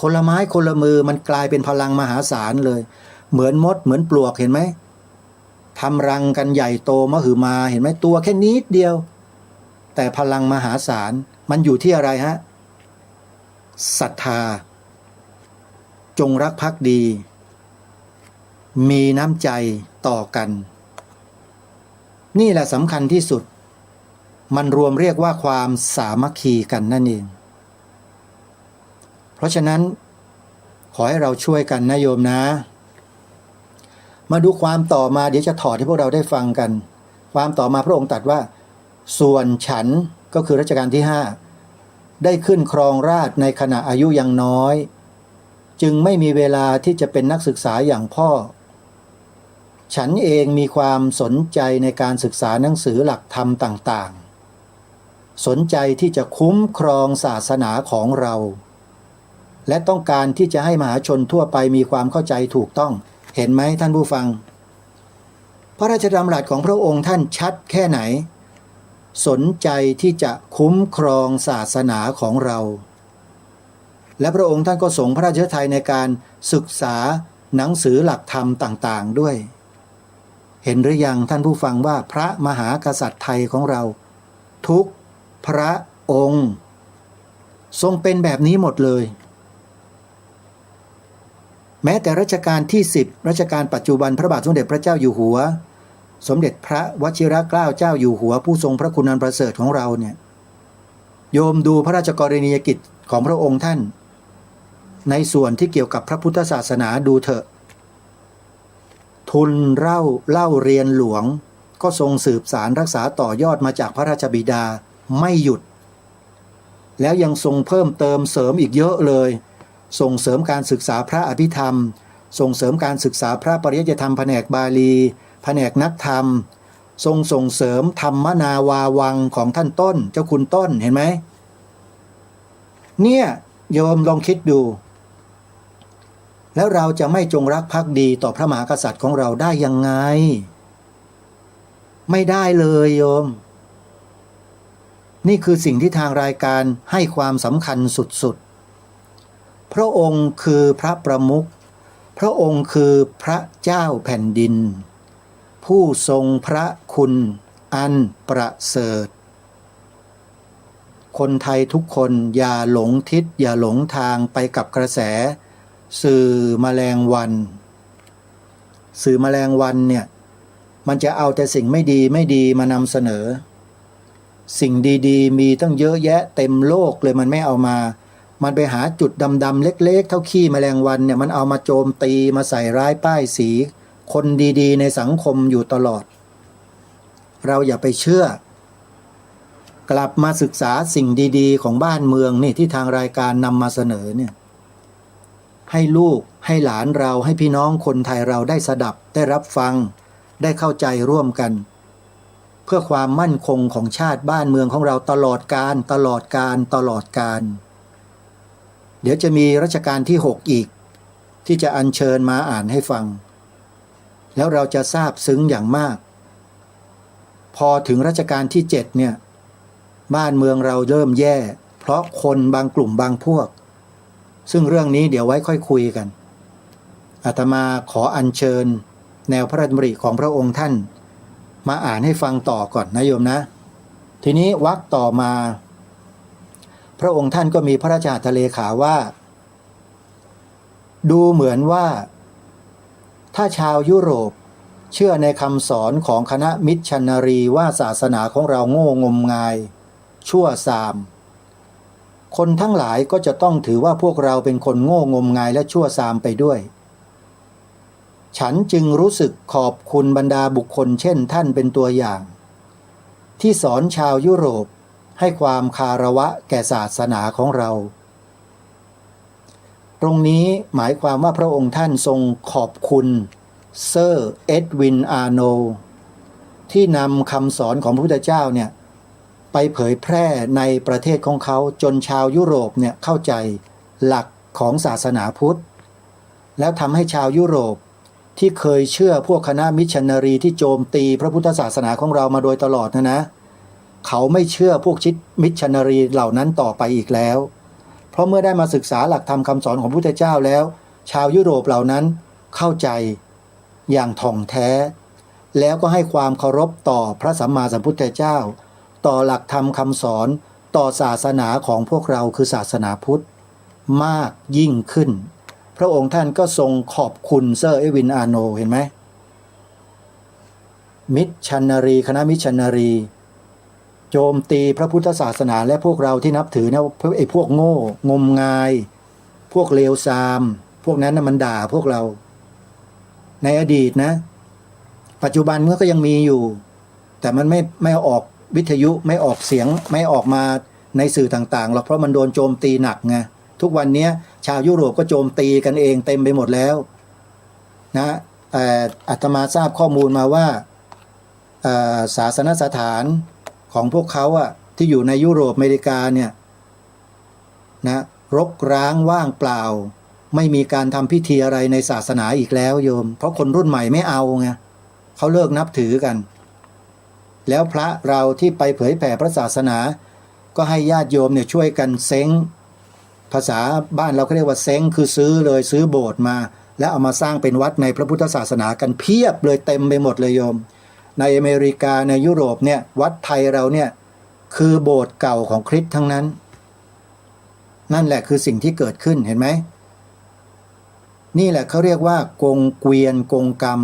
คนละไม้คนละมือมันกลายเป็นพลังมหาศาลเลยเหมือนมดเหมือนปลวกเห็นไหมทำรังกันใหญ่โตมหึมาเห็นไหมตัวแค่นิดเดียวแต่พลังมหาศาลมันอยู่ที่อะไรฮะศรัทธาจงรักภักดีมีน้ำใจต่อกันนี่แหละสำคัญที่สุดมันรวมเรียกว่าความสามัคคีกันนั่นเองเพราะฉะนั้นขอให้เราช่วยกันนะโยมนะมาดูความต่อมาเดี๋ยวจะถอดให้พวกเราได้ฟังกันความต่อมาพระองค์ตรัสว่าส่วนฉันก็คือรัชกาลที่5 ได้ขึ้นครองราชย์ในขณะอายุยังน้อยจึงไม่มีเวลาที่จะเป็นนักศึกษาอย่างพ่อฉันเองมีความสนใจในการศึกษาหนังสือหลักธรรมต่างๆสนใจที่จะคุ้มครองศาสนาของเราและต้องการที่จะให้มหาชนทั่วไปมีความเข้าใจถูกต้องเห็นไหมท่านผู้ฟังพระราชดำรัสของพระองค์ท่านชัดแค่ไหนสนใจที่จะคุ้มครองศาสนาของเราและพระองค์ท่านก็ทรงพระราชฤทัยในการศึกษาหนังสือหลักธรรมต่างๆด้วยเห็นหรือยังท่านผู้ฟังว่าพระมหากษัตริย์ไทยของเราทุกพระองค์ทรงเป็นแบบนี้หมดเลยแม้แต่รัชกาลที่10รัชกาลปัจจุบันพระบาทสมเด็จพระเจ้าอยู่หัวสมเด็จพระวชิรเกล้าเจ้าอยู่หัวผู้ทรงพระคุณอันประเสริฐของเราเนี่ยโยมดูพระราชกรณียกิจของพระองค์ท่านในส่วนที่เกี่ยวกับพระพุทธศาสนาดูเถอะทุนเล่าเรียนหลวงก็ทรงสืบสารรักษาต่อยอดมาจากพระราชบิดาไม่หยุดแล้วยังทรงเพิ่มเติมเสริมอีกเยอะเลยส่งเสริมการศึกษาพระอภิธรรมส่งเสริมการศึกษาพระปริยัติธรรมแผนกบาลีแผนกนักธรรมส่งเสริมธรรมนาวาวังของท่านต้นเจ้าคุณต้นเห็นไหมเนี่ยโยมลองคิดดูแล้วเราจะไม่จงรักภักดีต่อพระมหากษัตริย์ของเราได้ยังไงไม่ได้เลยโยมนี่คือสิ่งที่ทางรายการให้ความสำคัญสุดๆพระองค์คือพระประมุขพระองค์คือพระเจ้าแผ่นดินผู้ทรงพระคุณอันประเสริฐคนไทยทุกคนอย่าหลงทิศอย่าหลงทางไปกับกระแสสื่อแมลงวันเนี่ยมันจะเอาแต่สิ่งไม่ดีมานำเสนอสิ่งดีๆมีตั้งเยอะแยะเต็มโลกเลยมันไม่เอามามันไปหาจุดดำๆเล็กๆเท่าขี้แมลงวันเนี่ยมันเอามาโจมตีมาใส่ร้ายป้ายสีคนดีๆในสังคมอยู่ตลอดเราอย่าไปเชื่อกลับมาศึกษาสิ่งดีๆของบ้านเมืองนี่ที่ทางรายการนำมาเสนอเนี่ยให้ลูกให้หลานเราให้พี่น้องคนไทยเราได้สดับได้รับฟังได้เข้าใจร่วมกันเพื่อความมั่นคงของชาติบ้านเมืองของเราตลอดกาลเดี๋ยวจะมีรัชกาลที่6อีกที่จะอัญเชิญมาอ่านให้ฟังแล้วเราจะซาบซึ้งอย่างมากพอถึงรัชกาลที่7เนี่ยบ้านเมืองเราเริ่มแย่เพราะคนบางกลุ่มบางพวกซึ่งเรื่องนี้เดี๋ยวไว้ค่อยคุยกันอาตมาขออัญเชิญแนวพระราชดำริของพระองค์ท่านมาอ่านให้ฟังต่อก่อนนะโยมนะทีนี้วรรคต่อมาพระองค์ท่านก็มีพระราชหัตถเลขาว่าดูเหมือนว่าถ้าชาวยุโรปเชื่อในคำสอนของคณะมิชชันนารีว่าศาสนาของเราโง่งมงายชั่วทรามคนทั้งหลายก็จะต้องถือว่าพวกเราเป็นคนโง่งมงายและชั่วทรามไปด้วยฉันจึงรู้สึกขอบคุณบรรดาบุคคลเช่นท่านเป็นตัวอย่างที่สอนชาวยุโรปให้ความคารวะแก่ศาสนาของเราตรงนี้หมายความว่าพระองค์ท่านทรงขอบคุณเซอร์เอ็ดวินอาร์โนที่นำคำสอนของพระพุทธเจ้าเนี่ยไปเผยแพร่ในประเทศของเขาจนชาวยุโรปเนี่ยเข้าใจหลักของศาสนาพุทธแล้วทำให้ชาวยุโรปที่เคยเชื่อพวกคณะมิชชันนารีที่โจมตีพระพุทธศาสนาของเรามาโดยตลอดนะเขาไม่เชื่อพวกมิชชันนารีเหล่านั้นต่อไปอีกแล้วเพราะเมื่อได้มาศึกษาหลักธรรมคำสอนของพระพุทธเจ้าแล้วชาวยุโรปเหล่านั้นเข้าใจอย่างถ่องแท้แล้วก็ให้ความเคารพต่อพระสัมมาสัมพุทธเจ้าต่อหลักธรรมคำสอนต่อศาสนาของพวกเราคือศาสนาพุทธมากยิ่งขึ้นพระองค์ท่านก็ทรงขอบคุณเซอร์เอวินอาร์โนเห็นไหมมิชชันนารีคณะมิชชันนารีโจมตีพระพุทธศาสนาและพวกเราที่นับถือเนี่ยไอ้พวกโง่งมงายพวกเลวทรามพวกนั้นน่ะมันด่าพวกเราในอดีตนะปัจจุบันก็ยังมีอยู่แต่มันไม่ออกวิทยุไม่ออกเสียงไม่ออกมา ในสื่อต่างๆหรอกเพราะมันโดนโจมตีหนักไงทุกวันนี้ชาวยุโรปก็โจมตีกันเองเต็มไปหมดแล้วนะแต่อาตมาทราบข้อมูลมาว่าศาสนสถานของพวกเขาอะที่อยู่ในยุโรปอเมริกาเนี่ยนะรกร้างว่างเปล่าไม่มีการทำพิธีอะไรในศาสนาอีกแล้วโยมเพราะคนรุ่นใหม่ไม่เอาไงเขาเลิกนับถือกันแล้วพระเราที่ไปเผยแผ่พระศาสนาก็ให้ญาติโยมเนี่ยช่วยกันเซ้งภาษาบ้านเราก็เรียกว่าเซ้งคือซื้อเลยซื้อโบสถ์มาแล้วเอามาสร้างเป็นวัดในพระพุทธศาสนากันเพียบเลยเต็มไปหมดเลยโยมในอเมริกาในยุโรปเนี่ยวัดไทยเราเนี่ยคือโบสถ์เก่าของคริสต์ทั้งนั้นนั่นแหละคือสิ่งที่เกิดขึ้นเห็นไหมนี่แหละเขาเรียกว่ากงเกวียนกงกรรม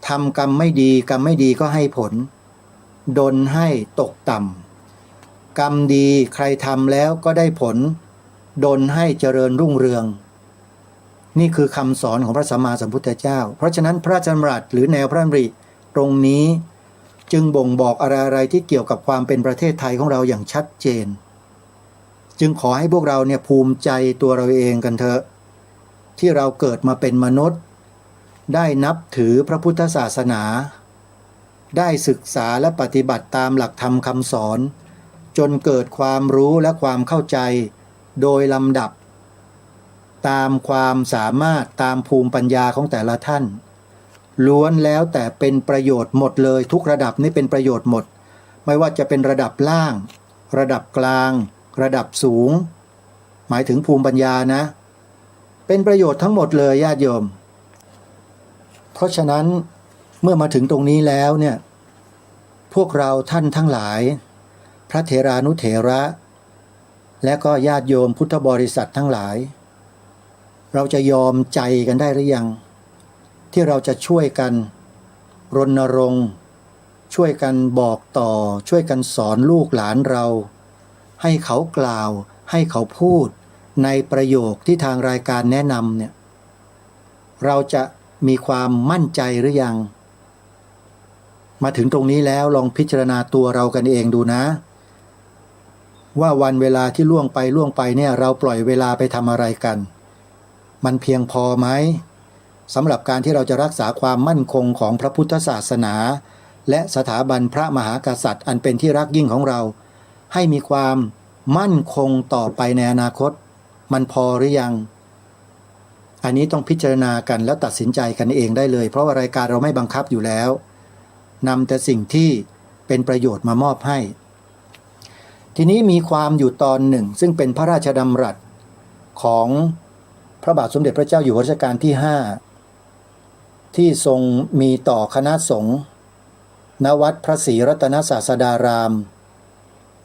ทำกรรมไม่ดีกรรมไม่ดีก็ให้ผลดลให้ตกต่ำกรรมดีใครทำแล้วก็ได้ผลดลให้เจริญรุ่งเรืองนี่คือคำสอนของพระสัมมาสัมพุทธเจ้าเพราะฉะนั้นพระราชดำรัสหรือแนวพระดำริตรงนี้จึงบ่งบอกอะไรๆที่เกี่ยวกับความเป็นประเทศไทยของเราอย่างชัดเจนจึงขอให้พวกเราเนี่ยภูมิใจตัวเราเองกันเถอะที่เราเกิดมาเป็นมนุษย์ได้นับถือพระพุทธศาสนาได้ศึกษาและปฏิบัติตามหลักธรรมคำสอนจนเกิดความรู้และความเข้าใจโดยลำดับตามความสามารถตามภูมิปัญญาของแต่ละท่านล้วนแล้วแต่เป็นประโยชน์หมดเลยทุกระดับนี้เป็นประโยชน์หมดไม่ว่าจะเป็นระดับล่างระดับกลางระดับสูงหมายถึงภูมิปัญญานะเป็นประโยชน์ทั้งหมดเลยญาติโยมเพราะฉะนั้นเมื่อมาถึงตรงนี้แล้วเนี่ยพวกเราท่านทั้งหลายพระเถรานุเถระและก็ญาติโยมพุทธบริษัททั้งหลายเราจะยอมใจกันได้หรือยังที่เราจะช่วยกันรณรงค์ช่วยกันบอกต่อช่วยกันสอนลูกหลานเราให้เขากล่าวให้เขาพูดในประโยคที่ทางรายการแนะนำเนี่ยเราจะมีความมั่นใจหรือยังมาถึงตรงนี้แล้วลองพิจารณาตัวเรากันเองดูนะว่าวันเวลาที่ล่วงไปเนี่ยเราปล่อยเวลาไปทำอะไรกันมันเพียงพอไหมสำหรับการที่เราจะรักษาความมั่นคงของพระพุทธศาสนาและสถาบันพระมหากษัตริย์อันเป็นที่รักยิ่งของเราให้มีความมั่นคงต่อไปในอนาคตมันพอหรือยังอันนี้ต้องพิจารณากันแล้วตัดสินใจกันเองได้เลยเพราะว่ารายการเราไม่บังคับอยู่แล้วนำแต่สิ่งที่เป็นประโยชน์มามอบให้ทีนี้มีความอยู่ตอนหนึ่งซึ่งเป็นพระราชดำรัสของพระบาทสมเด็จพระเจ้าอยู่หัวรัชกาลที่5ที่ทรงมีต่อคณะสงฆ์ณวัดพระศรีรัตนศาสดาราม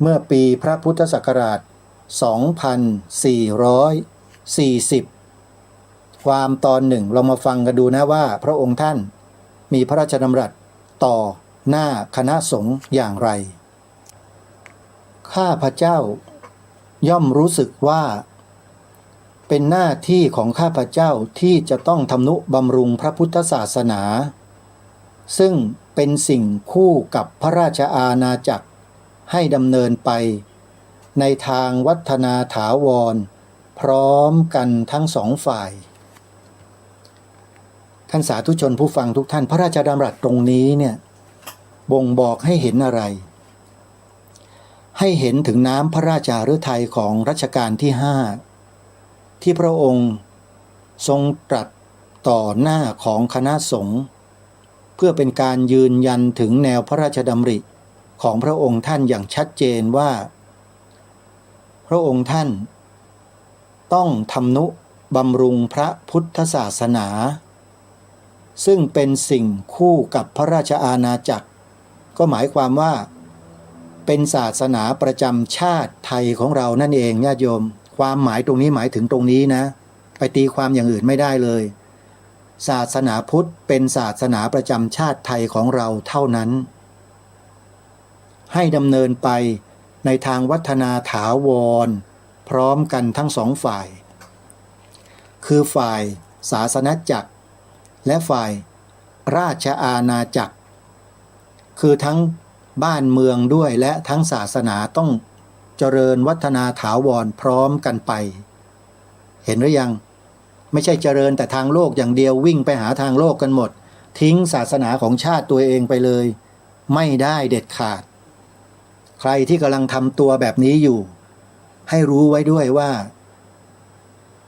เมื่อปีพระพุทธศักราช2440ความตอนหนึ่งเรามาฟังกันดูนะว่าพระองค์ท่านมีพระราชดำรัสต่อหน้าคณะสงฆ์อย่างไรข้าพเจ้าย่อมรู้สึกว่าเป็นหน้าที่ของข้าพเจ้าที่จะต้องทำนุบำรุงพระพุทธศาสนาซึ่งเป็นสิ่งคู่กับพระราชอาณาจักรให้ดำเนินไปในทางวัฒนาถาวรพร้อมกันทั้งสองฝ่ายท่านสาธุชนผู้ฟังทุกท่านพระราชดำรัสตรงนี้เนี่ยบ่งบอกให้เห็นอะไรให้เห็นถึงน้ำพระราชาฤทัยของรัชกาลที่5ที่พระองค์ทรงตรัสต่อหน้าของคณะสงฆ์เพื่อเป็นการยืนยันถึงแนวพระราชดำริของพระองค์ท่านอย่างชัดเจนว่าพระองค์ท่านต้องทำนุบำรุงพระพุทธศาสนาซึ่งเป็นสิ่งคู่กับพระราชอาณาจักรก็หมายความว่าเป็นศาสนาประจำชาติไทยของเรานั่นเองญาติโยมความหมายตรงนี้หมายถึงตรงนี้นะไปตีความอย่างอื่นไม่ได้เลยศาสนาพุทธเป็นศาสนาประจำชาติไทยของเราเท่านั้นให้ดำเนินไปในทางวัฒนาถาวรพร้อมกันทั้งสองฝ่ายคือฝ่ายศาสนจักรและฝ่ายราชอาณาจักรคือทั้งบ้านเมืองด้วยและทั้งศาสนาต้อง เจริญวัฒนาถาวรพร้อมกันไปเห็นหรือยังไม่ใช่เจริญแต่ทางโลกอย่างเดียววิ่งไปหาทางโลกกันหมดทิ้งศาสนาของชาติตัวเองไปเลยไม่ได้เด็ดขาดใครที่กำลังทำตัวแบบนี้อยู่ให้รู้ไว้ด้วยว่า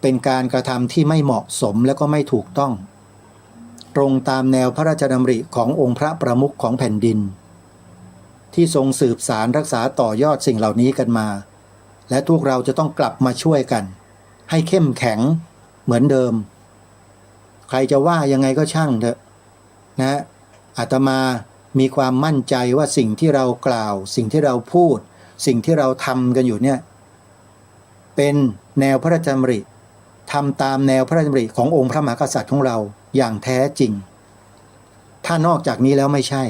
เป็นการกระทำที่ไม่เหมาะสมและก็ไม่ถูกต้องตรงตามแนวพระราชดำริขององค์พระประมุขของแผ่นดินที่ทรงสืบสารรักษาต่อยอดสิ่งเหล่านี้กันมาและพวกเราจะต้องกลับมาช่วยกันให้เข้มแข็งเหมือนเดิมใครจะว่ายังไงก็ช่างเถอะนะอาตมามีความมั่นใจว่าสิ่งที่เรากล่าวสิ่งที่เราพูดสิ่งที่เราทำกันอยู่เนี่ยเป็นแนวพระราชดำริทำตามแนวพระราชดำริขององค์พระมหากษัตริย์ของเราอย่างแท้จริงถ้านอกจากนี้แล้วไม่ใช่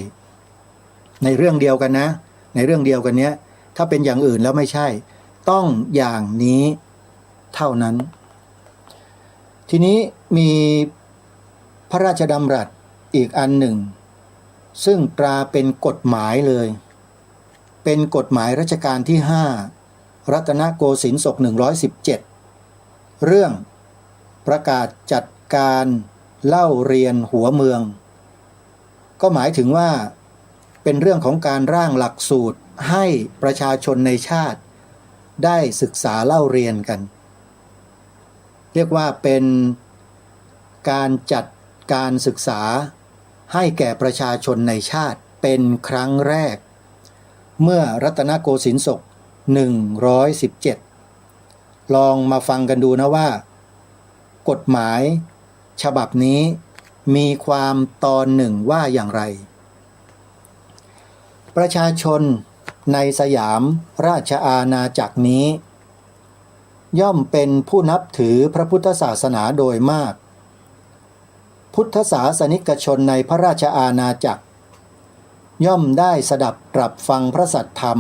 ในเรื่องเดียวกันนะในเรื่องเดียวกันเนี้ยถ้าเป็นอย่างอื่นแล้วไม่ใช่ต้องอย่างนี้เท่านั้นทีนี้มีพระราชดำรัสอีกอันหนึ่งซึ่งตราเป็นกฎหมายเลยเป็นกฎหมายรัชกาลที่5รัตนโกสินทร์ศก117เรื่องประกาศจัดการเล่าเรียนหัวเมืองก็หมายถึงว่าเป็นเรื่องของการร่างหลักสูตรให้ประชาชนในชาติได้ศึกษาเล่าเรียนกันเรียกว่าเป็นการจัดการศึกษาให้แก่ประชาชนในชาติเป็นครั้งแรกเมื่อรัตนโกสินทร์ศก117ลองมาฟังกันดูนะว่ากฎหมายฉบับนี้มีความตอนหนึ่งว่าอย่างไรประชาชนในสยามราชอาณาจักรนี้ย่อมเป็นผู้นับถือพระพุทธศาสนาโดยมากพุทธศาสนิกชนในพระราชอาณาจักรย่อมได้สดับตรับฟังพระสัทธรรม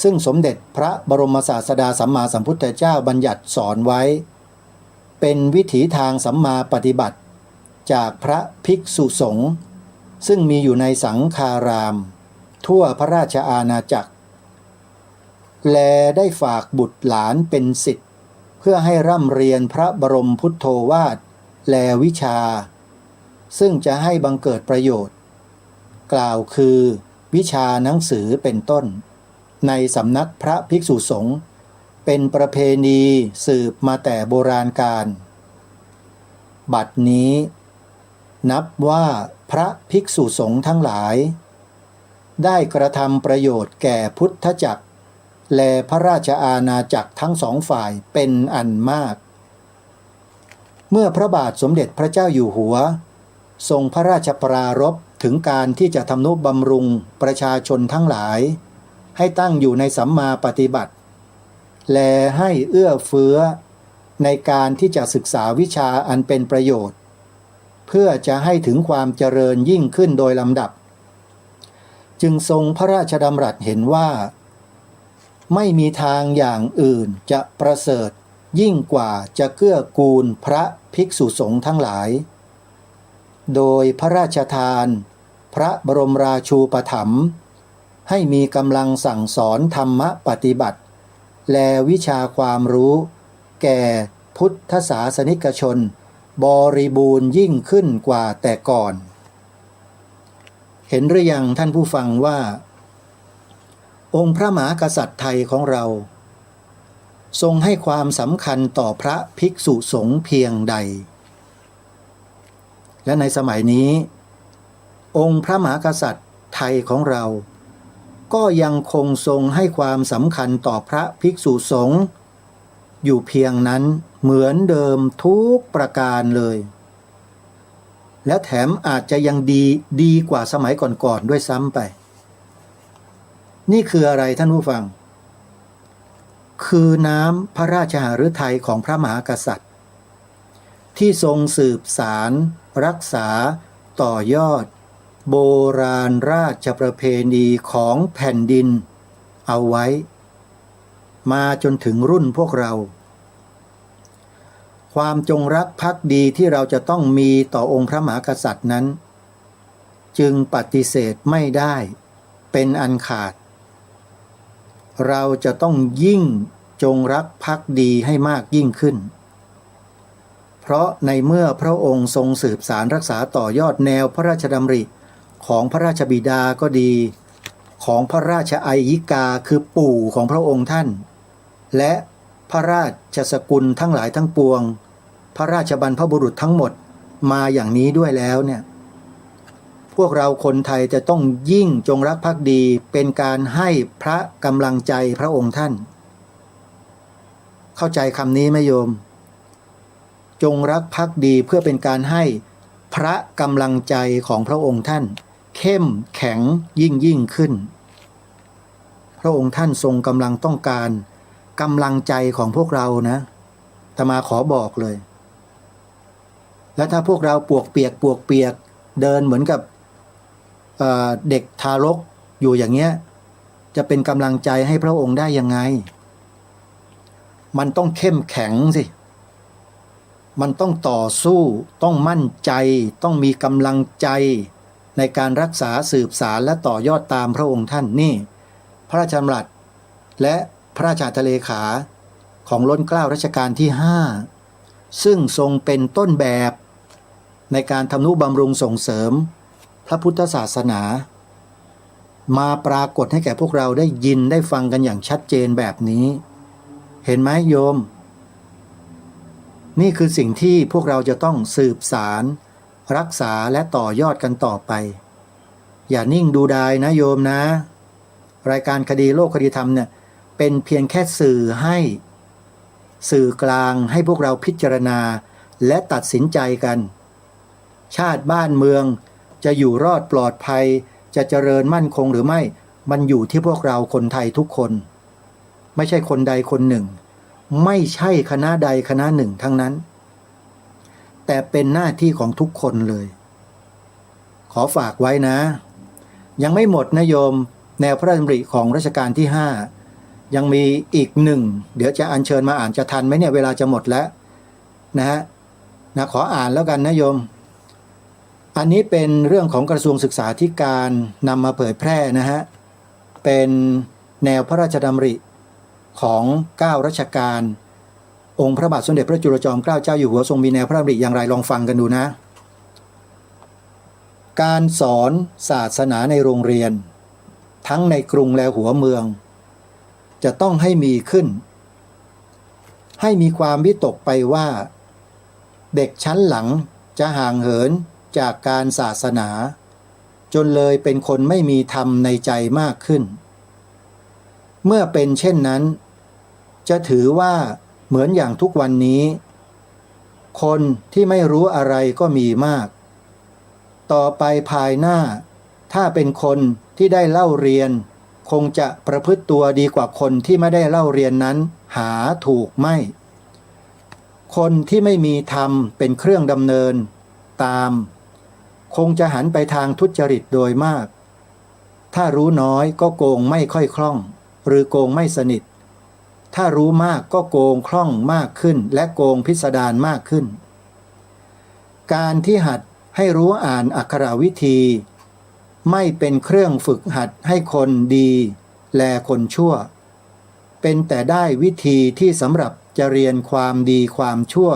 ซึ่งสมเด็จพระบรมศาสดาสัมมาสัมพุทธเจ้าบัญญัติสอนไว้เป็นวิถีทางสัมมาปฏิบัติจากพระภิกษุสงฆ์ซึ่งมีอยู่ในสังฆารามทั่วพระราชอาณาจักรแลได้ฝากบุตรหลานเป็นศิษย์เพื่อให้ร่ำเรียนพระบรมพุทโธวาทแลวิชาซึ่งจะให้บังเกิดประโยชน์กล่าวคือวิชาหนังสือเป็นต้นในสำนักพระภิกษุสงฆ์เป็นประเพณีสืบมาแต่โบราณกาลบัดนี้นับว่าพระภิกษุสงฆ์ทั้งหลายได้กระทำประโยชน์แก่พุทธจักรและพระราชอาณาจักรทั้งสองฝ่ายเป็นอันมากเมื่อพระบาทสมเด็จพระเจ้าอยู่หัวทรงพระราชปรารภถึงการที่จะทำนุบำรุงประชาชนทั้งหลายให้ตั้งอยู่ในสัมมาปฏิบัติและให้เอื้อเฟื้อในการที่จะศึกษาวิชาอันเป็นประโยชน์เพื่อจะให้ถึงความเจริญยิ่งขึ้นโดยลำดับจึงทรงพระราชดำรัสเห็นว่าไม่มีทางอย่างอื่นจะประเสริฐยิ่งกว่าจะเกื้อกูลพระภิกษุสงฆ์ทั้งหลายโดยพระราชทานพระบรมราชูปถัมภ์ให้มีกำลังสั่งสอนธรรมปฏิบัติและวิชาความรู้แก่พุทธศาสนิกชนบริบูรณ์ยิ่งขึ้นกว่าแต่ก่อนเห็นหรือยังท่านผู้ฟังว่าองค์พระมหากษัตริย์ไทยของเราทรงให้ความสำคัญต่อพระภิกษุสงฆ์เพียงใดและในสมัยนี้องค์พระมหากษัตริย์ไทยของเราก็ยังคงทรงให้ความสำคัญต่อพระภิกษุสงฆ์อยู่เพียงนั้นเหมือนเดิมทุกประการเลยและแถมอาจจะยังดีกว่าสมัยก่อนๆด้วยซ้ำไปนี่คืออะไรท่านผู้ฟังคือน้ำพระราชหฤทัยของพระมหากษัตริย์ที่ทรงสืบสารรักษาต่อยอดโบราณราชประเพณีของแผ่นดินเอาไว้มาจนถึงรุ่นพวกเราความจงรักภักดีที่เราจะต้องมีต่อองค์พระมหากษัตริย์นั้นจึงปฏิเสธไม่ได้เป็นอันขาด เราจะต้องยิ่งจงรักภักดีให้มากยิ่งขึ้นเพราะในเมื่อพระองค์ทรงสืบสารรักษาต่อยอดแนวพระราชดำริของพระราชบิดาก็ดีของพระราชไอยิกาคือปู่ของพระองค์ท่านและพระราชสกุลทั้งหลายทั้งปวงพระราชบรรพบุรุษทั้งหมดมาอย่างนี้ด้วยแล้วเนี่ยพวกเราคนไทยจะต้องยิ่งจงรักภักดีเป็นการให้พระกำลังใจพระองค์ท่านเข้าใจคำนี้ไหมโยมจงรักภักดีเพื่อเป็นการให้พระกำลังใจของพระองค์ท่านเข้มแข็งยิ่งขึ้นพระองค์ท่านทรงกำลังต้องการกำลังใจของพวกเรานะอาตมาขอบอกเลยและถ้าพวกเราปวกเปียกเดินเหมือนกับเด็กทารกอยู่อย่างเงี้ยจะเป็นกำลังใจให้พระองค์ได้ยังไงมันต้องเข้มแข็งสิมันต้องต่อสู้ต้องมั่นใจต้องมีกำลังใจในการรักษาสืบสารและต่อยอดตามพระองค์ท่านนี่พระราชดำรัสและพระราชาทะเลขาของล้นเกล้ารัชกาลที่5ซึ่งทรงเป็นต้นแบบในการทำนุบำรุงส่งเสริมพระพุทธศาสนามาปรากฏให้แก่พวกเราได้ยินได้ฟังกันอย่างชัดเจนแบบนี้เห็นไหมโยมนี่คือสิ่งที่พวกเราจะต้องสืบสารรักษาและต่อยอดกันต่อไปอย่านิ่งดูดายนะโยมนะรายการคดีโลกคดีธรรมเนี่ยเป็นเพียงแค่สื่อกลางให้พวกเราพิจารณาและตัดสินใจกันชาติบ้านเมืองจะอยู่รอดปลอดภัยจะเจริญมั่นคงหรือไม่มันอยู่ที่พวกเราคนไทยทุกคนไม่ใช่คนใดคนหนึ่งไม่ใช่คณะใดคณะหนึ่งทั้งนั้นแต่เป็นหน้าที่ของทุกคนเลยขอฝากไว้นะยังไม่หมดนะโยมแนวพระราชดำริของรัชกาลที่5ยังมีอีกหนึ่งเดี๋ยวจะอัญเชิญมาอ่านจะทันไหมเนี่ยเวลาจะหมดแล้วนะขออ่านแล้วกันนะโยมอันนี้เป็นเรื่องของกระทรวงศึกษาธิการนำมาเผยแพร่นะฮะเป็นแนวพระราชดำริของ9รัชกาลองค์พระบาทสมเด็จพระจุลจอมเกล้าเจ้าอยู่หัวทรงมีแนวพระดำริอย่างไรลองฟังกันดูนะการสอนศาสนาในโรงเรียนทั้งในกรุงและหัวเมืองจะต้องให้มีขึ้นให้มีความวิตกไปว่าเด็กชั้นหลังจะห่างเหินจากการศาสนาจนเลยเป็นคนไม่มีธรรมในใจมากขึ้นเมื่อเป็นเช่นนั้นจะถือว่าเหมือนอย่างทุกวันนี้คนที่ไม่รู้อะไรก็มีมากต่อไปภายหน้าถ้าเป็นคนที่ได้เล่าเรียนคงจะประพฤติตัวดีกว่าคนที่ไม่ได้เล่าเรียนนั้นหาถูกไม่คนที่ไม่มีธรรมเป็นเครื่องดำเนินตามคงจะหันไปทางทุจริตโดยมากถ้ารู้น้อยก็โกงไม่ค่อยคล่องหรือโกงไม่สนิทถ้ารู้มากก็โกงคล่องมากขึ้นและโกงพิสดารมากขึ้นการที่หัดให้รู้อ่านอักขรวิธีไม่เป็นเครื่องฝึกหัดให้คนดีแลคนชั่วเป็นแต่ได้วิธีที่สำหรับจะเรียนความดีความชั่ว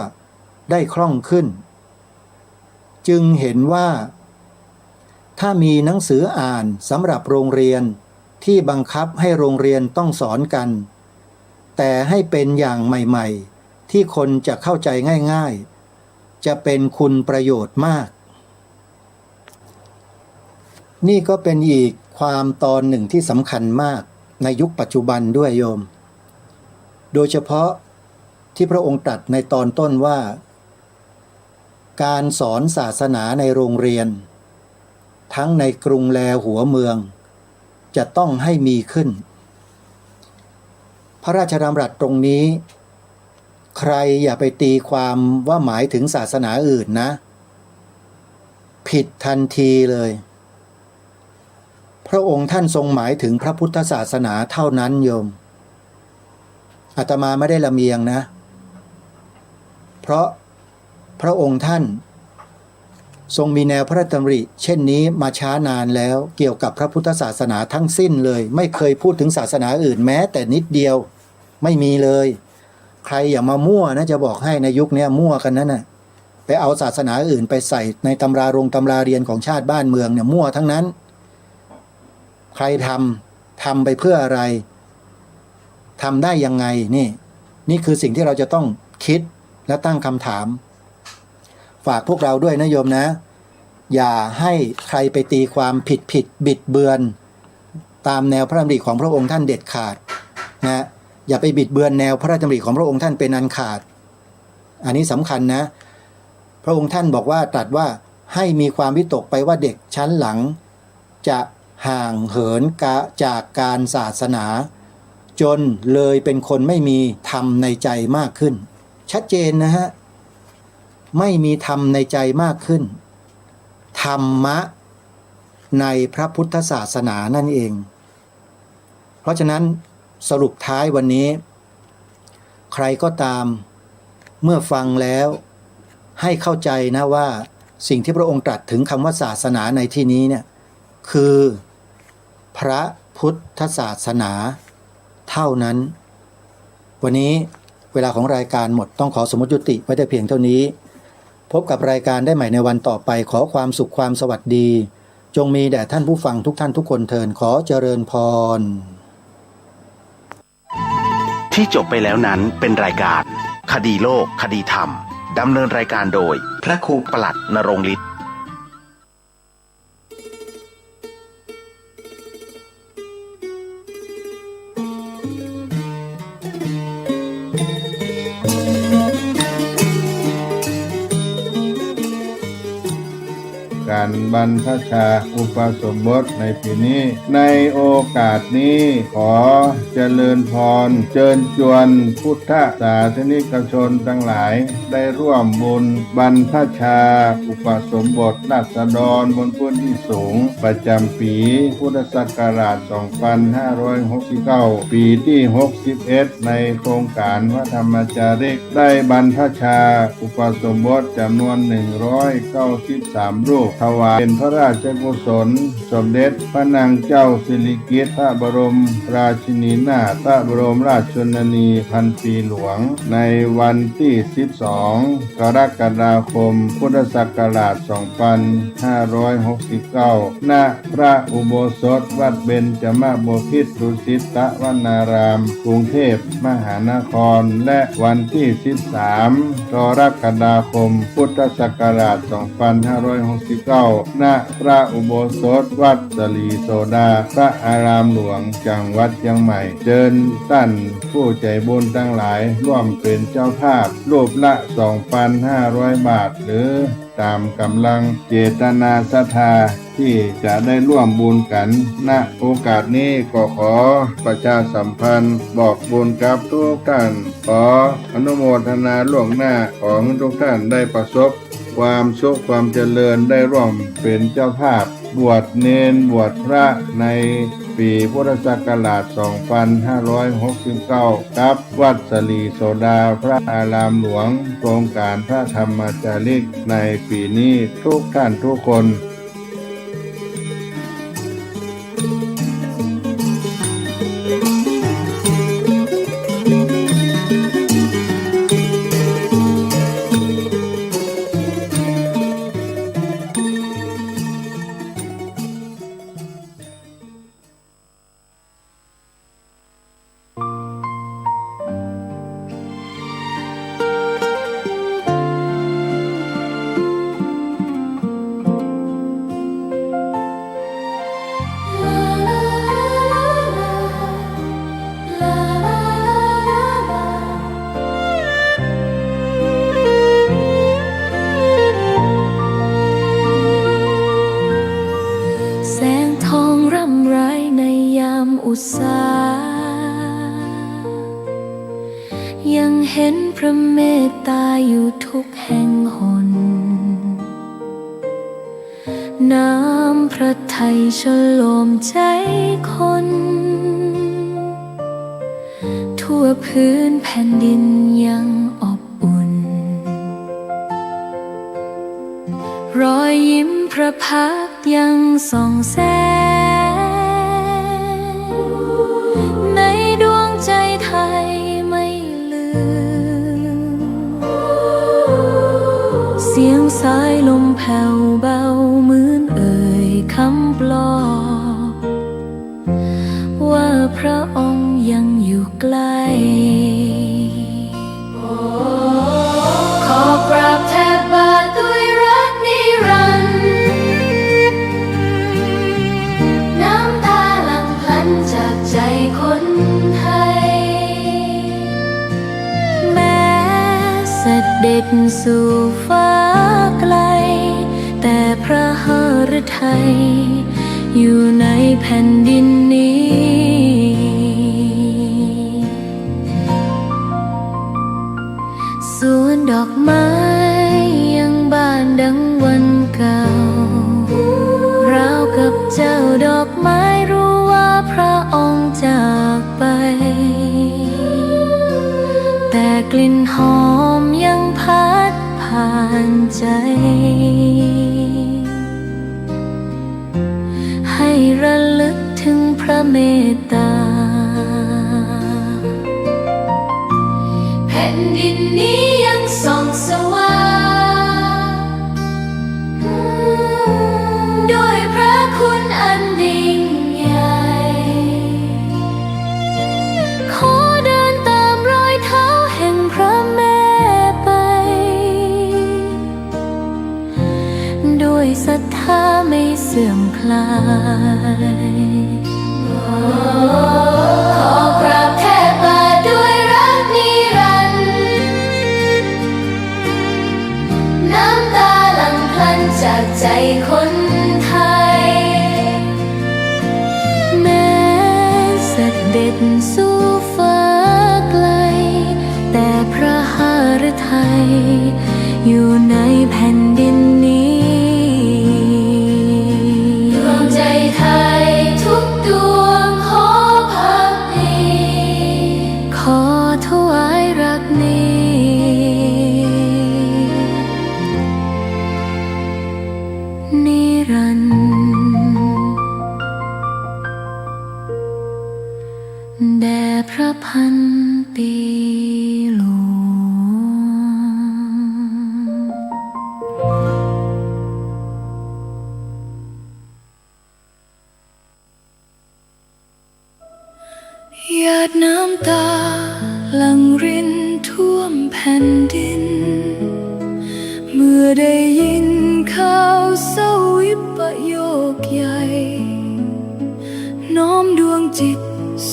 ได้คล่องขึ้นจึงเห็นว่าถ้ามีหนังสืออ่านสำหรับโรงเรียนที่บังคับให้โรงเรียนต้องสอนกันแต่ให้เป็นอย่างใหม่ๆที่คนจะเข้าใจง่ายๆจะเป็นคุณประโยชน์มากนี่ก็เป็นอีกความตอนหนึ่งที่สำคัญมากในยุคปัจจุบันด้วยโยมโดยเฉพาะที่พระองค์ตรัสในตอนต้นว่าการสอนศาสนาในโรงเรียนทั้งในกรุงและหัวเมืองจะต้องให้มีขึ้นพระราชดำรัสตรงนี้ใครอย่าไปตีความว่าหมายถึงศาสนาอื่นนะผิดทันทีเลยพระองค์ท่านทรงหมายถึงพระพุทธศาสนาเท่านั้นโยมอาตมาไม่ได้ลำเอียงนะเพราะพระองค์ท่าน ทรงมีแนวพระราชดำริเช่นนี้มาช้านานแล้วเกี่ยวกับพระพุทธศาสนาทั้งสิ้นเลยไม่เคยพูดถึงศาสนาอื่นแม้แต่นิดเดียวไม่มีเลยใครอย่ามามั่วนะจะบอกให้ในยุคนี้มั่วกันนั่นน่ะไปเอาศาสนาอื่นไปใส่ในตำราตำราเรียนของชาติบ้านเมืองเนี่ยมั่วทั้งนั้นใครทำไปเพื่ออะไรทำได้ยังไงนี่คือสิ่งที่เราจะต้องคิดและตั้งคำถามฝากพวกเราด้วยนะโยมนะอย่าให้ใครไปตีความผิดบิดเบือนตามแนวพระดำริของพระองค์ท่านเด็ดขาดนะอย่าไปบิดเบือนแนวพระราชดำริของพระองค์ท่านเป็นอันขาดอันนี้สำคัญนะพระองค์ท่านบอกว่าตรัสว่าให้มีความวิตกไปว่าเด็กชั้นหลังจะห่างเหินจากการศาสนาจนเลยเป็นคนไม่มีธรรมในใจมากขึ้นชัดเจนนะฮะไม่มีธรรมในใจมากขึ้นธรรมะในพระพุทธศาสนานั่นเองเพราะฉะนั้นสรุปท้ายวันนี้ใครก็ตามเมื่อฟังแล้วให้เข้าใจนะว่าสิ่งที่พระองค์ตรัสถึงคำว่าศาสนาในที่นี้เนี่ยคือพระพุทธศาสนาเท่านั้นวันนี้เวลาของรายการหมดต้องขอสมมติยุติไว้แต่เพียงเท่านี้พบกับรายการได้ใหม่ในวันต่อไปขอความสุขความสวัสดีจงมีแด่ท่านผู้ฟังทุกท่านทุกคนเทินขอเจริญพรที่จบไปแล้วนั้นเป็นรายการคดีโลกคดีธรรมดำเนินรายการโดยพระครูปลัดนรงค์ฤทธิ์การบรรพชาอุปสมบทในปีนี้ในโอกาสนี้ขอเจริญพรเชิญชวนพุทธศาสนิกชนทั้งหลายได้ร่วมบุญบรรพชาอุปสมบทราษฎรบนพื้นที่สูงประจำปีพุทธศักราช 2569 ปีที่ 61 ในโครงการพระธรรมจาริกได้บรรพชาอุปสมบทจำนวน 193 รูปถวายเป็นพระราชกุศลสมเด็จพระนางเจ้าสิริกิติ์พระบรมราชินีนาถพระบรมราชชนนีพันปีหลวงในวันที่ 12 กรกฎาคม พุทธศักราช 2569 ณ พระอุโบสถวัดเบญจมาบพิตรดุสิตวนาราม กรุงเทพมหานคร และวันที่ 13 กรกฎาคม พุทธศักราช 2569 ณ พระอุโบสถวัดสลีโสดา พระอารามหลวงจังหวัดเชียงใหม่เชิญท่านผู้ใจบุญทั้งหลายร่วมเป็นเจ้าภาพรูปละ 2,500 บาทหรือตามกำลังเจตนาศรัทธาที่จะได้ร่วมบุญกันณโอกาสนี้ก็ขอประชาสัมพันธ์บอกบุญกับทุกท่านขออนุโมทนาล่วงหน้าของทุกท่านได้ประสบความสุขความเจริญได้ร่วมเป็นเจ้าภาพบวชเณรบวชพระในปีพุทธศักราช 2569 กับวัดสลีโสดาพระอารามหลวงโครงการพระธรรมจาริกในปีนี้ทุกท่านทุกคนอุตสายังเห็นพระเมตตาอยู่ทุกแห่งหนน้ำพระทัยฉโลมใจคนทั่วพื้นแผ่นดินยังอบอุ่น รอยยิ้มพระพักตร์ยังส่องแสงในดวงใจไทยไม่ลืมเสียงสายลมแผ่วเบาเหมือนเอ่ยคำปลอบว่าพระองค์ยังอยู่ใกล้ขอกราบแทบบาทด้วยรักนิรันดร์น้ำตาหลั่งพลันจากใจคนไทยแม้เสด็จสู่ฟ้าไกลแต่พระหฤทัยอยู่ในแผ่นดินนี้สวนดอกไม้ยังบานดังวันเก่าราวกับเจ้าดอกไม้รู้ว่าพระองค์จากไปแต่กลิ่นหอมยังพัดผ่านใจให้ระลึกถึงพระเมตตาแผ่นดินนี้ยังส่องสว่างด้วยพระคุณอันยิ่งใหญ่ขอเดินตามรอยเท้าแห่งพระแม่ไปด้วยศรัทธาไม่เสื่อมคลายขอกราบแทบบาทด้วยรักนิรันดร์น้ำตาหลั่งพลันจากใจคนไทยแม้เสด็จสู่ฟ้าไกลแต่พระหฤทัยอยู่ในแผ่นดินนี้ดวงใจไทยทุกดวงขอพักดีขอถวายรักนี้นิรันดร์แด่พระพันปีหลวงหยาดน้ำตาหลั่งรินท่วมแผ่นดินเมื่อได้ยินข่าวเศร้าวิปโยคใหญ่น้อมดวงจิต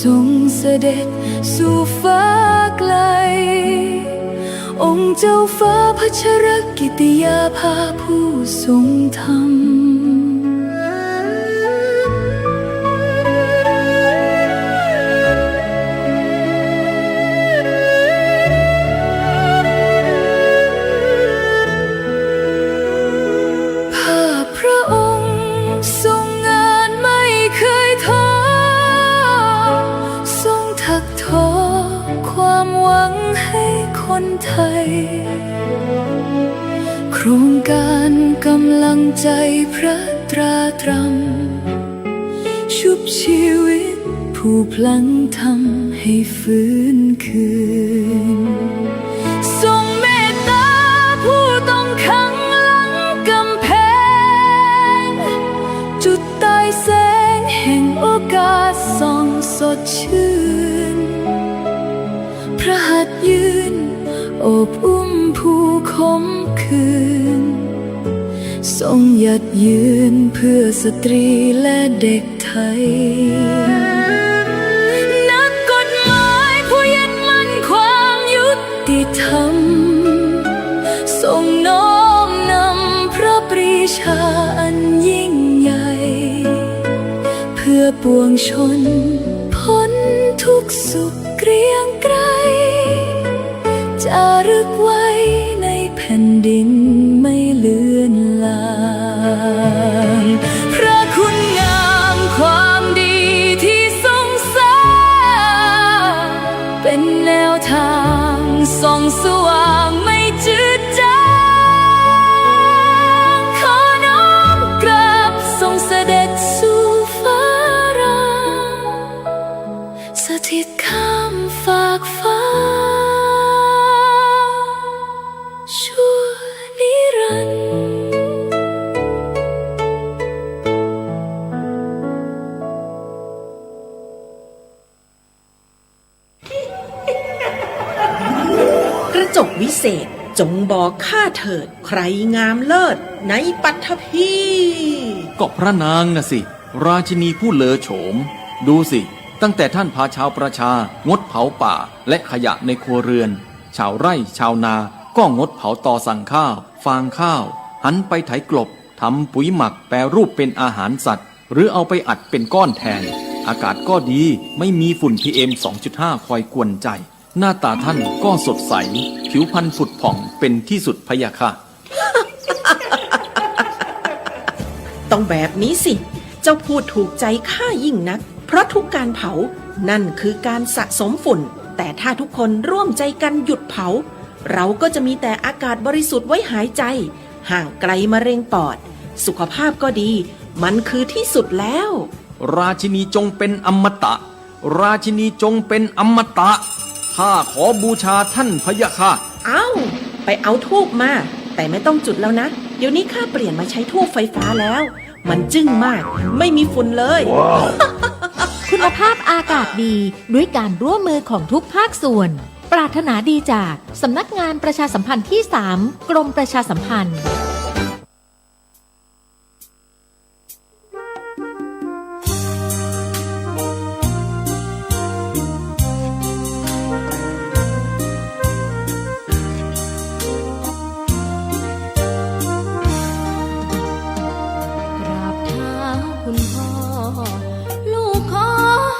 ทรงเสด็จสู่ฟ้าไกลองค์เจ้าฟ้าพัชรกิติยาภาผู้ทรงธรรมพระองค์ทรงงานไม่เคยท้อทรงถักทอความหวังให้คนไทยโครงการกำลังใจพระตราตรำชุบชีวิตผู้พลังทำให้ฟื้นคืนทรงเมตตาผู้ต้องขังหลังกำแพงจุดใต้แสงแห่งโอกาสส่องสดชื่นพระหัตถ์ยืนโอบอุ้มผู้ขมขื่นทรงหยัดยืนเพื่อสตรีและเด็กไทยนักกฎหมายผู้ยึดมั่นความยุติธรรมทรงน้อมนำพระปรีชาอันยิ่งใหญ่เพื่อปวงชนพ้นทุกสุขเกรียงไกรจารึกไว้ในแผ่นดินไม่เลือนลางพระคุณงามความดีที่ทรงสร้างเป็นแนวทางส่องสว่างไม่จืดจางขอ สิทธิ์ข้ามฝากฟ้าชั่วนิรันดร์กระจกวิเศษจงบอกข้าเถิดใครงามเลิศในปัทภีก็พระนางน่ะสิ ราชินีผู้เลอโฉม ดูสิ ตั้งแต่ท่านพาชาวประชางดเผาป่าและขยะในครัวเรือน ชาวไร่ชาวนาก็งดเผาตอสั่งข้าว ฟางข้าว หันไปไถกลบทำปุ๋ยหมักแปรรูปเป็นอาหารสัตว์ หรือเอาไปอัดเป็นก้อนแทน อากาศก็ดีไม่มีฝุ่น PM 2.5 คอยกวนใจ หน้าตาท่านก็สดใส ผิวพรรณผุดผ่องเป็นที่สุดพะยะค่ะ ต้องแบบนี้สิ เจ้าพูดถูกใจข้ายิ่งนัก เพราะทุกการเผานั่นคือการสะสมฝุ่น แต่ถ้าทุกคนร่วมใจกันหยุดเผา เราก็จะมีแต่อากาศบริสุทธิ์ไว้หายใจ ห่างไกลมะเร็งปอด สุขภาพก็ดี มันคือที่สุดแล้ว ราชินีจงเป็นอมตะ ราชินีจงเป็นอมตะ ข้าขอบูชาท่านพะยะค่ะ ไปเอาทูบมา แต่ไม่ต้องจุดแล้วนะ เดี๋ยวนี้ข้าเปลี่ยนมาใช้ทูบไฟฟ้าแล้ว มันจึ้งมาก ไม่มีฝุ่นเลย คุณภาพอากาศดีด้วยการร่วมมือของทุกภาคส่วน ปรารถนาดีจากสำนักงานประชาสัมพันธ์ที่ 3 กรมประชาสัมพันธ์ กราบเท้าคุณพ่อ ลูกขอ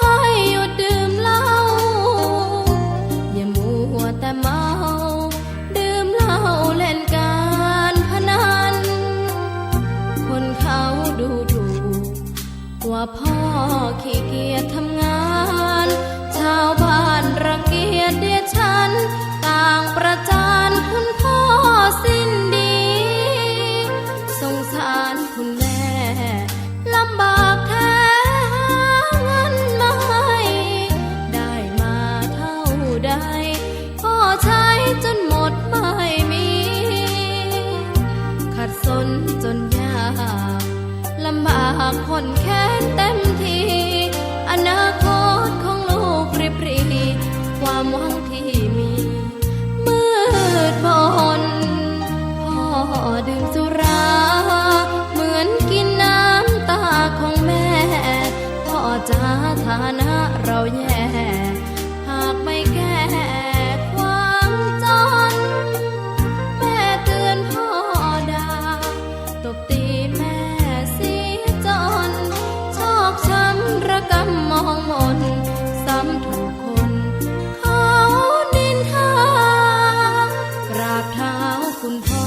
ให้หยุดดื่มเหล้าอย่ามัวแต่เมาดื่มเหล้าเล่นการพนันคนเขาดูถูกว่าพ่อขี้เกียจทำงานชาวบ้านรังเกียจเดียดฉันต่างประจานคุณพ่อสิ้นดีสงสารคุณแม่ลำบากแท้หาเงินมาให้ได้มาเท่าใดพ่อใช้จนหมดไม่มีขัดสนจนยากลำบากคนแค้นเต็มทีอนาคตของลูกริบหรีความหวังที่มีมืดมนพ่อดื่มสุราเหมือนกินน้ำตาของแม่พ่อจะฐานะเราแย่หากไม่แก้ความจนแม่เตือนพ่อด่าตบตีแม่เสียจนชอกช้ำระกำมองมนซ้ำถูกคนเขานินทากราบเท้าคุณพ่อ